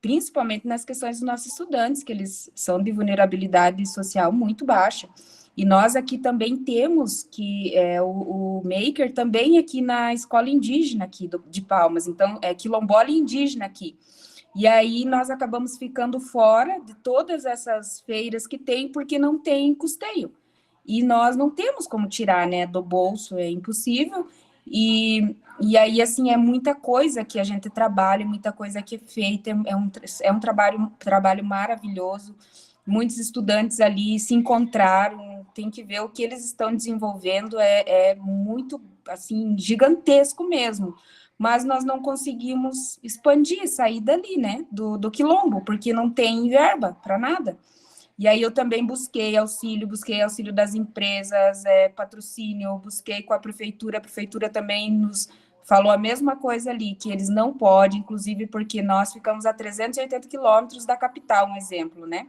Principalmente nas questões dos nossos estudantes, que eles são de vulnerabilidade social muito baixa. E nós aqui também temos que o Maker também aqui na escola indígena aqui de Palmas, então é quilombola e indígena aqui. E aí nós acabamos ficando fora de todas essas feiras que tem, porque não tem custeio. E nós não temos como tirar, né, do bolso, é impossível. E aí, assim, é muita coisa que a gente trabalha, muita coisa que é feita, é um trabalho maravilhoso. Muitos estudantes ali se encontraram, tem que ver o que eles estão desenvolvendo, é muito, assim, gigantesco mesmo. Mas nós não conseguimos expandir, sair dali, né, do quilombo, porque não tem verba para nada. E aí eu também busquei auxílio das empresas, patrocínio, busquei com a prefeitura também nos falou a mesma coisa ali, que eles não podem, inclusive porque nós ficamos a 380 quilômetros da capital, um exemplo, né?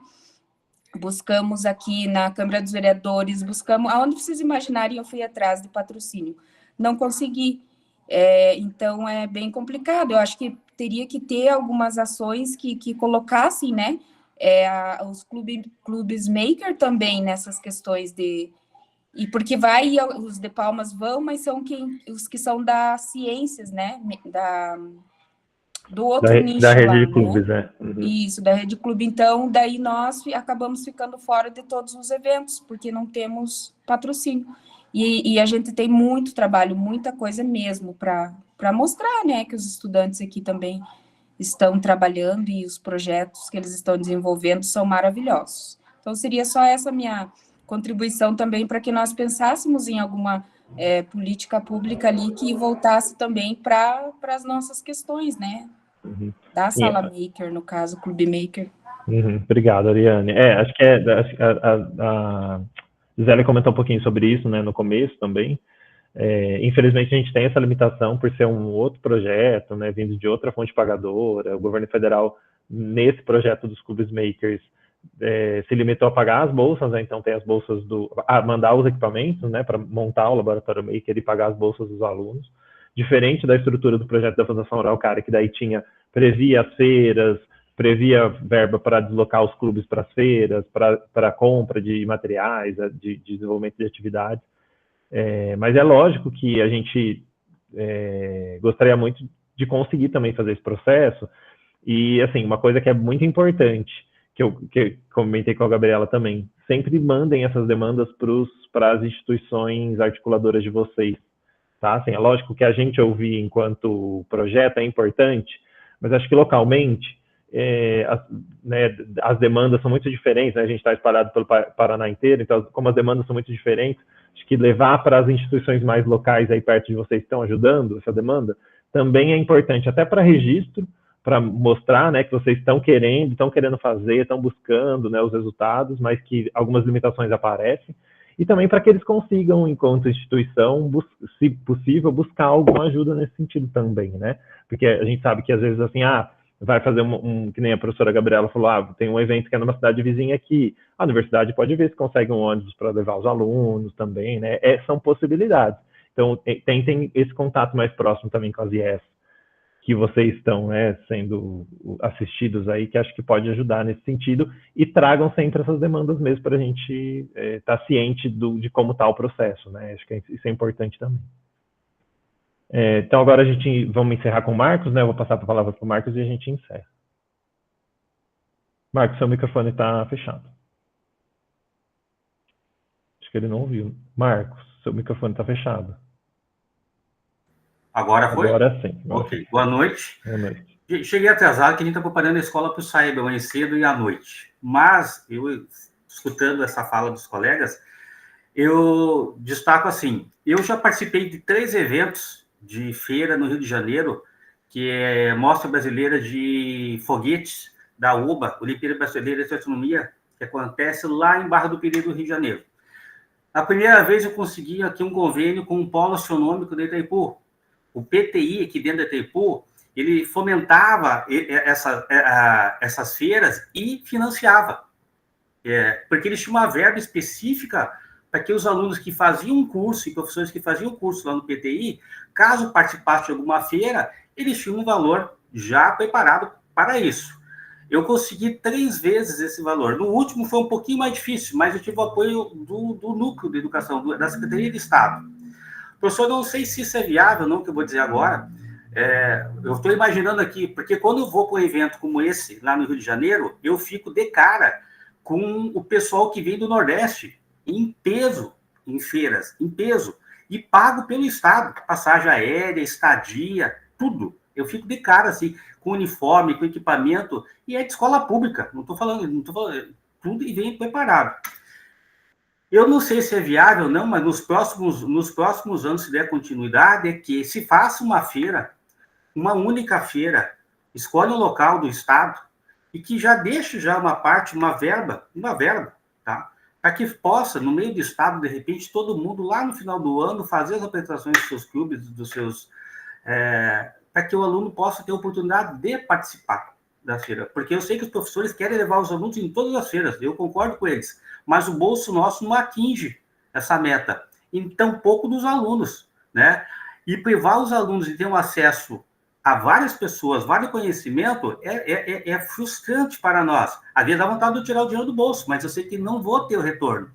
Buscamos aqui na Câmara dos Vereadores, buscamos, aonde vocês imaginarem, eu fui atrás de patrocínio. Não consegui. Então, é bem complicado. Eu acho que teria que ter algumas ações que colocassem, né, os clubes maker também nessas questões de... E porque os de Palmas vão, mas são os que são das ciências, né, do outro nicho da rede lá, de clubes, né? Uhum. Isso, da rede clube. Então, daí nós acabamos ficando fora de todos os eventos, porque não temos patrocínio. E a gente tem muito trabalho, muita coisa mesmo para mostrar, né, que os estudantes aqui também estão trabalhando e os projetos que eles estão desenvolvendo são maravilhosos. Então, seria só essa minha contribuição também para que nós pensássemos em alguma política pública ali que voltasse também para as nossas questões, né? Uhum. Da sala maker, no caso, clube maker. Uhum. Obrigado, Ariane. Acho que a Gisele comentou um pouquinho sobre isso, né, no começo também. Infelizmente, a gente tem essa limitação por ser um outro projeto, né, vindo de outra fonte pagadora. O governo federal, nesse projeto dos clubes makers, se limitou a pagar as bolsas, né? Então tem as bolsas mandar os equipamentos, né, para montar o laboratório maker e pagar as bolsas dos alunos, diferente da estrutura do projeto da Fundação Araucária, que daí previa as feiras, previa verba para deslocar os clubes para as feiras, para compra de materiais, de desenvolvimento de atividades. Mas é lógico que a gente gostaria muito de conseguir também fazer esse processo. E, assim, uma coisa que é muito importante, que eu comentei com a Gabriela também, sempre mandem essas demandas para as instituições articuladoras de vocês, tá? Assim, é lógico que a gente ouvir enquanto projeto é importante, mas acho que localmente as demandas são muito diferentes, né? A gente está espalhado pelo Paraná inteiro, então, como as demandas são muito diferentes, acho que levar para as instituições mais locais aí perto de vocês que estão ajudando essa demanda, também é importante, até para registro, para mostrar, né, que vocês estão querendo fazer, estão buscando, né, os resultados, mas que algumas limitações aparecem, e também para que eles consigam, enquanto instituição, se possível, buscar alguma ajuda nesse sentido também, né? Porque a gente sabe que às vezes assim, vai fazer que nem a professora Gabriela falou, tem um evento que é numa cidade vizinha aqui, a universidade pode ver se consegue um ônibus para levar os alunos também, né? São possibilidades. Então, tentem esse contato mais próximo também com as IES, que vocês estão, né, sendo assistidos aí, que acho que pode ajudar nesse sentido, e tragam sempre essas demandas mesmo para a gente estar ciente de como está o processo, né? Acho que isso é importante também. Então, agora vamos encerrar com o Marcos, né? Eu vou passar a palavra para o Marcos e a gente encerra. Marcos, seu microfone está fechado. Acho que ele não ouviu. Marcos, seu microfone está fechado. Agora foi? Agora sim. Ok. Boa noite. Boa noite. Cheguei atrasado, que a gente está preparando a escola para o SAEB amanhã cedo e à noite. Mas, escutando essa fala dos colegas, eu destaco assim, eu já participei de 3 eventos de feira no Rio de Janeiro, que é Mostra Brasileira de Foguetes, da UBA, Olimpíada Brasileira de Astronomia, que acontece lá em Barra do Piraí, do Rio de Janeiro. A primeira vez eu consegui aqui um convênio com um polo astronômico da Itaipu. O PTI, aqui dentro da Itaipu, ele fomentava essas feiras e financiava. Porque eles tinham uma verba específica para que os alunos que faziam um curso e professores que faziam um curso lá no PTI, caso participasse de alguma feira, eles tinham um valor já preparado para isso. Eu consegui 3 vezes esse valor. No último foi um pouquinho mais difícil, mas eu tive o apoio do Núcleo de Educação, da Secretaria de Estado. Professor, não sei se isso é viável, não, que eu vou dizer agora. Eu estou imaginando aqui, porque quando eu vou para um evento como esse, lá no Rio de Janeiro, eu fico de cara com o pessoal que vem do Nordeste, em peso, em feiras, em peso, e pago pelo Estado, passagem aérea, estadia, tudo. Eu fico de cara, assim, com uniforme, com equipamento, e é de escola pública, não estou falando, tudo e vem preparado. Eu não sei se é viável ou não, mas nos próximos anos, se der continuidade, é que se faça uma feira, uma única feira, escolhe um local do Estado, e que já deixe já uma parte, uma verba, tá? Para que possa, no meio do Estado, de repente, todo mundo, lá no final do ano, fazer as apresentações dos seus clubes, para que o aluno possa ter a oportunidade de participar da feira. Porque eu sei que os professores querem levar os alunos em todas as feiras, eu concordo com eles, mas o bolso nosso não atinge essa meta, em tão pouco dos alunos, né? E privar os alunos de ter um acesso a várias pessoas, vários conhecimento, é frustrante para nós. Às vezes dá vontade de tirar o dinheiro do bolso, mas eu sei que não vou ter o retorno.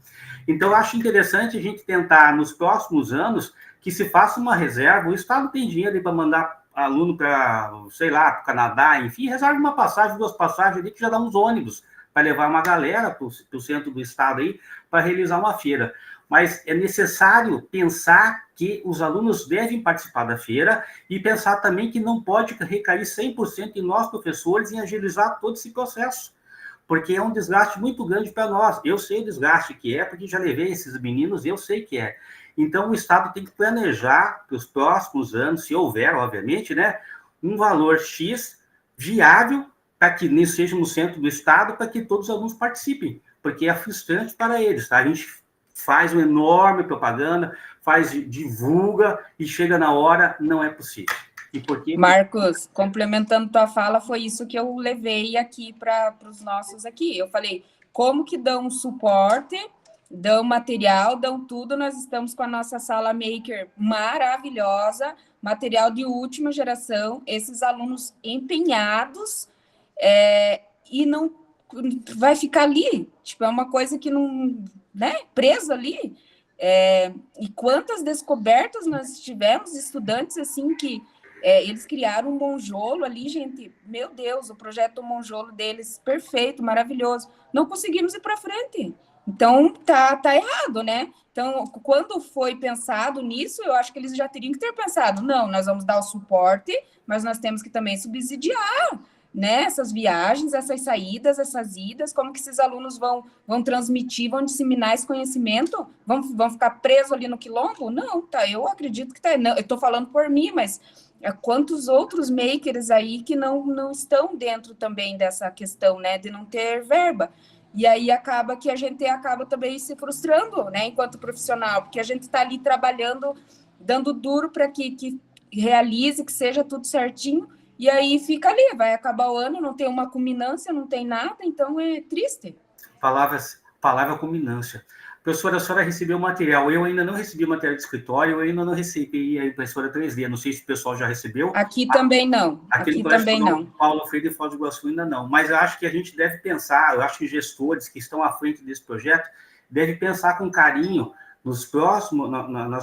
Então, eu acho interessante a gente tentar, nos próximos anos, que se faça uma reserva. O Estado tem dinheiro para mandar aluno para, sei lá, para o Canadá, enfim, reserve uma passagem, 2 passagens ali, que já dá uns ônibus para levar uma galera para o centro do Estado aí, para realizar uma feira. Mas é necessário pensar que os alunos devem participar da feira e pensar também que não pode recair 100% em nós, professores, em agilizar todo esse processo, porque é um desgaste muito grande para nós. Eu sei o desgaste que é, porque já levei esses meninos, eu sei que é. Então, o Estado tem que planejar para os próximos anos, se houver, obviamente, né, um valor X viável para que nem seja no centro do Estado, para que todos os alunos participem, porque é frustrante para eles, tá? A gente faz uma enorme propaganda, divulga, e chega na hora, não é possível. E por quê? Marcos, complementando tua fala, foi isso que eu levei aqui para os nossos aqui. Eu falei, como que dão suporte, dão material, dão tudo. Nós estamos com a nossa sala maker maravilhosa, material de última geração, esses alunos empenhados, e não vai ficar ali, tipo, é uma coisa que não, né, preso ali. E quantas descobertas nós tivemos, estudantes assim que eles criaram um monjolo ali, gente, meu Deus, o projeto monjolo deles, perfeito, maravilhoso, não conseguimos ir para frente. Então, tá errado, né? Então, quando foi pensado nisso, eu acho que eles já teriam que ter pensado, não, nós vamos dar o suporte, mas nós temos que também subsidiar, né, essas viagens, essas saídas, essas idas, como que esses alunos vão transmitir, vão disseminar esse conhecimento, vão ficar presos ali no quilombo? Não, tá, eu acredito que tá, não, eu tô falando por mim, mas quantos outros makers aí que não estão dentro também dessa questão, né, de não ter verba. E aí acaba que a gente acaba também se frustrando, né, enquanto profissional, porque a gente está ali trabalhando, dando duro para que realize, que seja tudo certinho, e aí fica ali, vai acabar o ano, não tem uma culminância, não tem nada, então é triste. Palavra culminância. Professora, a senhora recebeu o material, eu ainda não recebi o material de escritório, eu ainda não recebi a impressora 3D, não sei se o pessoal já recebeu. Também não. Aqui também não. Paulo Freire e Foz do Iguaçu ainda não, mas eu acho que a gente deve pensar, eu acho que gestores que estão à frente desse projeto devem pensar com carinho nas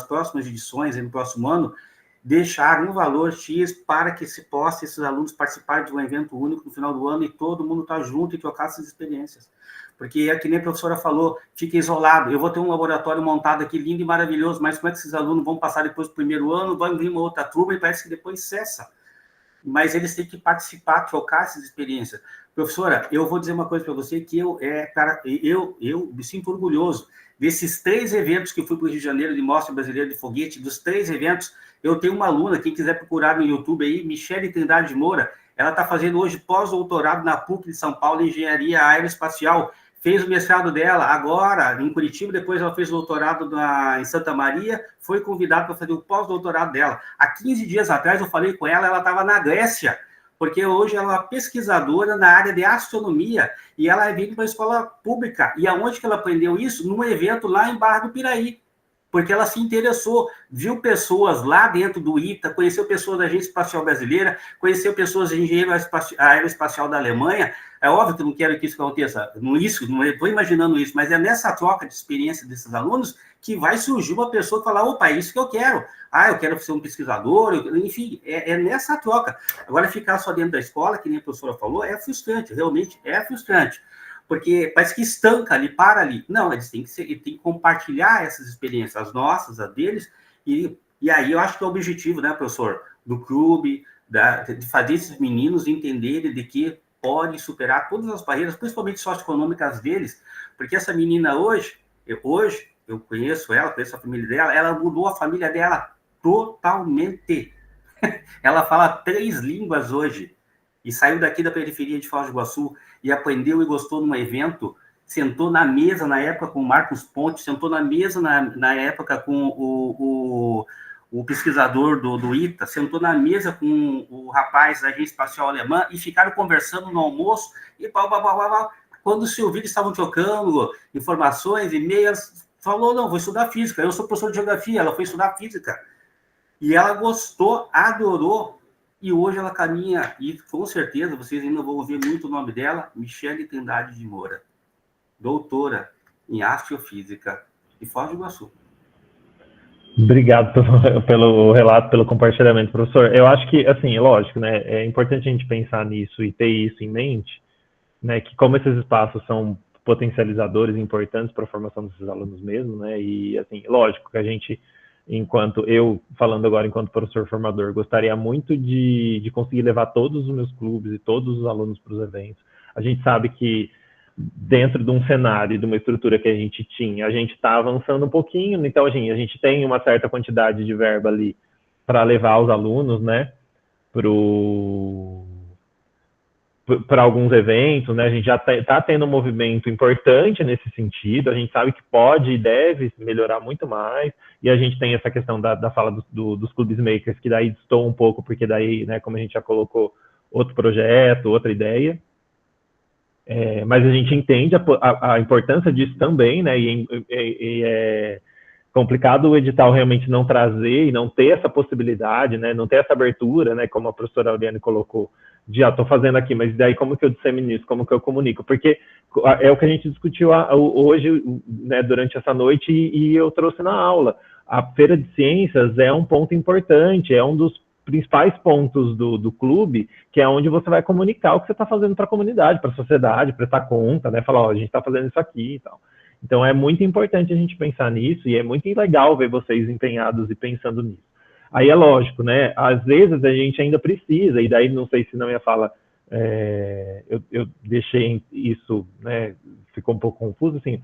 próximas edições, no próximo ano, deixar um valor X para que se possa esses alunos participarem de um evento único no final do ano e todo mundo estar junto e trocar essas experiências. Porque é que nem a professora falou, fica isolado. Eu vou ter um laboratório montado aqui, lindo e maravilhoso, mas como é que esses alunos vão passar depois do primeiro ano, vai vir uma outra turma e parece que depois cessa. Mas eles têm que participar, trocar essas experiências. Professora, eu vou dizer uma coisa para você que eu me sinto orgulhoso. Desses 3 eventos que fui para o Rio de Janeiro, de Mostra Brasileira de Foguete, dos 3 eventos, eu tenho uma aluna, quem quiser procurar no YouTube aí, Michele Trindade de Moura, ela está fazendo hoje pós-doutorado na PUC de São Paulo em Engenharia Aeroespacial, fez o mestrado dela agora em Curitiba, depois ela fez o doutorado em Santa Maria, foi convidada para fazer o pós-doutorado dela. Há 15 dias atrás eu falei com ela estava na Grécia, porque hoje ela é uma pesquisadora na área de astronomia, e ela é vindo para a escola pública. E aonde que ela aprendeu isso? Num evento lá em Barra do Piraí, porque ela se interessou, viu pessoas lá dentro do ITA, conheceu pessoas da Agência Espacial Brasileira, conheceu pessoas de engenheiro aeroespacial da Alemanha. É óbvio que eu não quero que isso aconteça, não estou imaginando isso, mas é nessa troca de experiência desses alunos que vai surgir uma pessoa que fala, opa, é isso que eu quero. Eu quero ser um pesquisador, enfim, é nessa troca. Agora, ficar só dentro da escola, que nem a professora falou, é frustrante, realmente é frustrante. Porque parece que estanca ali, para ali. Não, eles têm que compartilhar essas experiências, as nossas, as deles, e aí eu acho que é o objetivo, né, professor, do clube, de fazer esses meninos entenderem de que podem superar todas as barreiras, principalmente socioeconômicas deles, porque essa menina hoje eu conheço ela, conheço a família dela, ela mudou a família dela totalmente. Ela fala 3 línguas hoje, e saiu daqui da periferia de Foz do Iguaçu, e aprendeu e gostou num evento, sentou na mesa na época com o Marcos Ponte, sentou na mesa na época com o pesquisador do ITA, sentou na mesa com o rapaz da Agência Espacial Alemã, e ficaram conversando no almoço, e quando se ouviram, estavam trocando informações, e-mails, falou, não, vou estudar física, eu sou professor de geografia, ela foi estudar física, e ela gostou, adorou, e hoje ela caminha, e com certeza vocês ainda vão ouvir muito o nome dela, Michele Trindade de Moura, doutora em astrofísica de Foz do Iguaçu. Obrigado pelo relato, pelo compartilhamento, professor. Eu acho que, assim, lógico, né, é importante a gente pensar nisso e ter isso em mente, né, que como esses espaços são potencializadores importantes para a formação desses alunos mesmo, né, e, assim, lógico que a gente, falando agora enquanto professor formador, gostaria muito de conseguir levar todos os meus clubes e todos os alunos para os eventos. A gente sabe que dentro de um cenário, de uma estrutura que a gente tinha, a gente está avançando um pouquinho, então a gente tem uma certa quantidade de verba ali para levar os alunos, né, para alguns eventos, né, a gente já está tendo um movimento importante nesse sentido, a gente sabe que pode e deve melhorar muito mais, e a gente tem essa questão da fala dos clubes makers, que daí distou um pouco, porque daí, né, como a gente já colocou, outro projeto, outra ideia. Mas a gente entende a importância disso também, né? E é complicado o edital realmente não trazer e não ter essa possibilidade, né? Não ter essa abertura, né? Como a professora Auriane colocou, de estou fazendo aqui, mas daí como que eu dissemino isso? Como que eu comunico? Porque é o que a gente discutiu hoje, né, durante essa noite, e eu trouxe na aula. A Feira de Ciências é um ponto importante, é um dos principais pontos do clube, que é onde você vai comunicar o que você está fazendo para a comunidade, para a sociedade, prestar conta, né? Falar, ó, a gente está fazendo isso aqui e tal. Então, é muito importante a gente pensar nisso, e é muito legal ver vocês empenhados e pensando nisso. Aí é lógico, né? Às vezes a gente ainda precisa, e daí não sei se não ia falar, eu deixei isso, né? Ficou um pouco confuso, assim.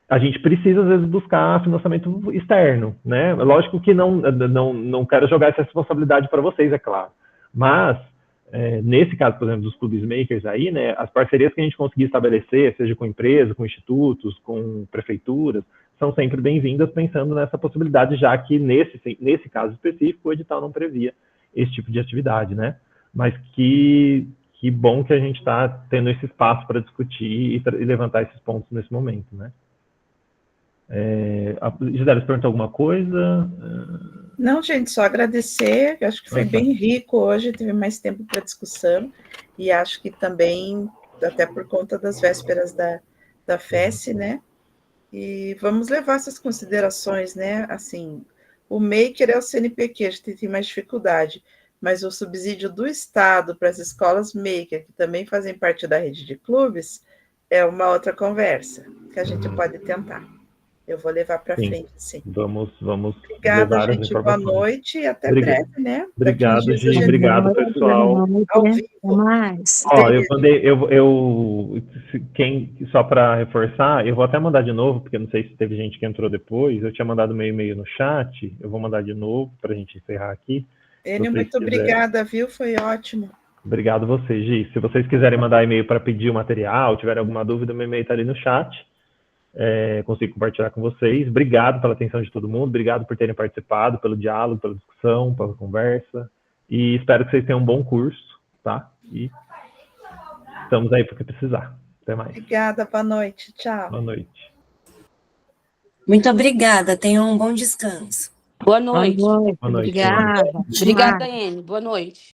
A gente precisa, às vezes, buscar financiamento externo, né? Lógico que não quero jogar essa responsabilidade para vocês, é claro. Mas, nesse caso, por exemplo, dos clubes makers aí, né? As parcerias que a gente conseguir estabelecer, seja com empresas, com institutos, com prefeituras, são sempre bem-vindas, pensando nessa possibilidade, já que nesse caso específico o edital não previa esse tipo de atividade, né? Mas que bom que a gente está tendo esse espaço para discutir e levantar esses pontos nesse momento, né? A Gisele, você perguntou alguma coisa? Não, gente, só agradecer, acho que foi bem rico hoje, teve mais tempo para discussão, e acho que também, até por conta das vésperas da FES, né? E vamos levar essas considerações, né? Assim, o maker é o CNPq, a gente tem mais dificuldade, mas o subsídio do Estado para as escolas maker, que também fazem parte da rede de clubes, é uma outra conversa que a gente pode tentar. Eu vou levar para frente, sim. Vamos Obrigada, gente. Boa noite e até breve, né? Obrigado, Gi. Obrigado, pessoal. Ao vivo. Ó, só para reforçar, eu vou até mandar de novo, porque não sei se teve gente que entrou depois. Eu tinha mandado meio e-mail no chat. Eu vou mandar de novo para a gente encerrar aqui. Enio, muito obrigada, viu? Foi ótimo. Obrigado você, Gi. Se vocês quiserem mandar e-mail para pedir o material, tiverem alguma dúvida, meu e-mail está ali no chat. Consigo compartilhar com vocês. Obrigado pela atenção de todo mundo, obrigado por terem participado, pelo diálogo, pela discussão, pela conversa, e espero que vocês tenham um bom curso, tá? E estamos aí para o que precisar. Até mais. Obrigada, boa noite, tchau. Boa noite. Muito obrigada, tenham um bom descanso. Boa noite. Boa noite. Obrigada. Obrigada, Anne. Boa noite.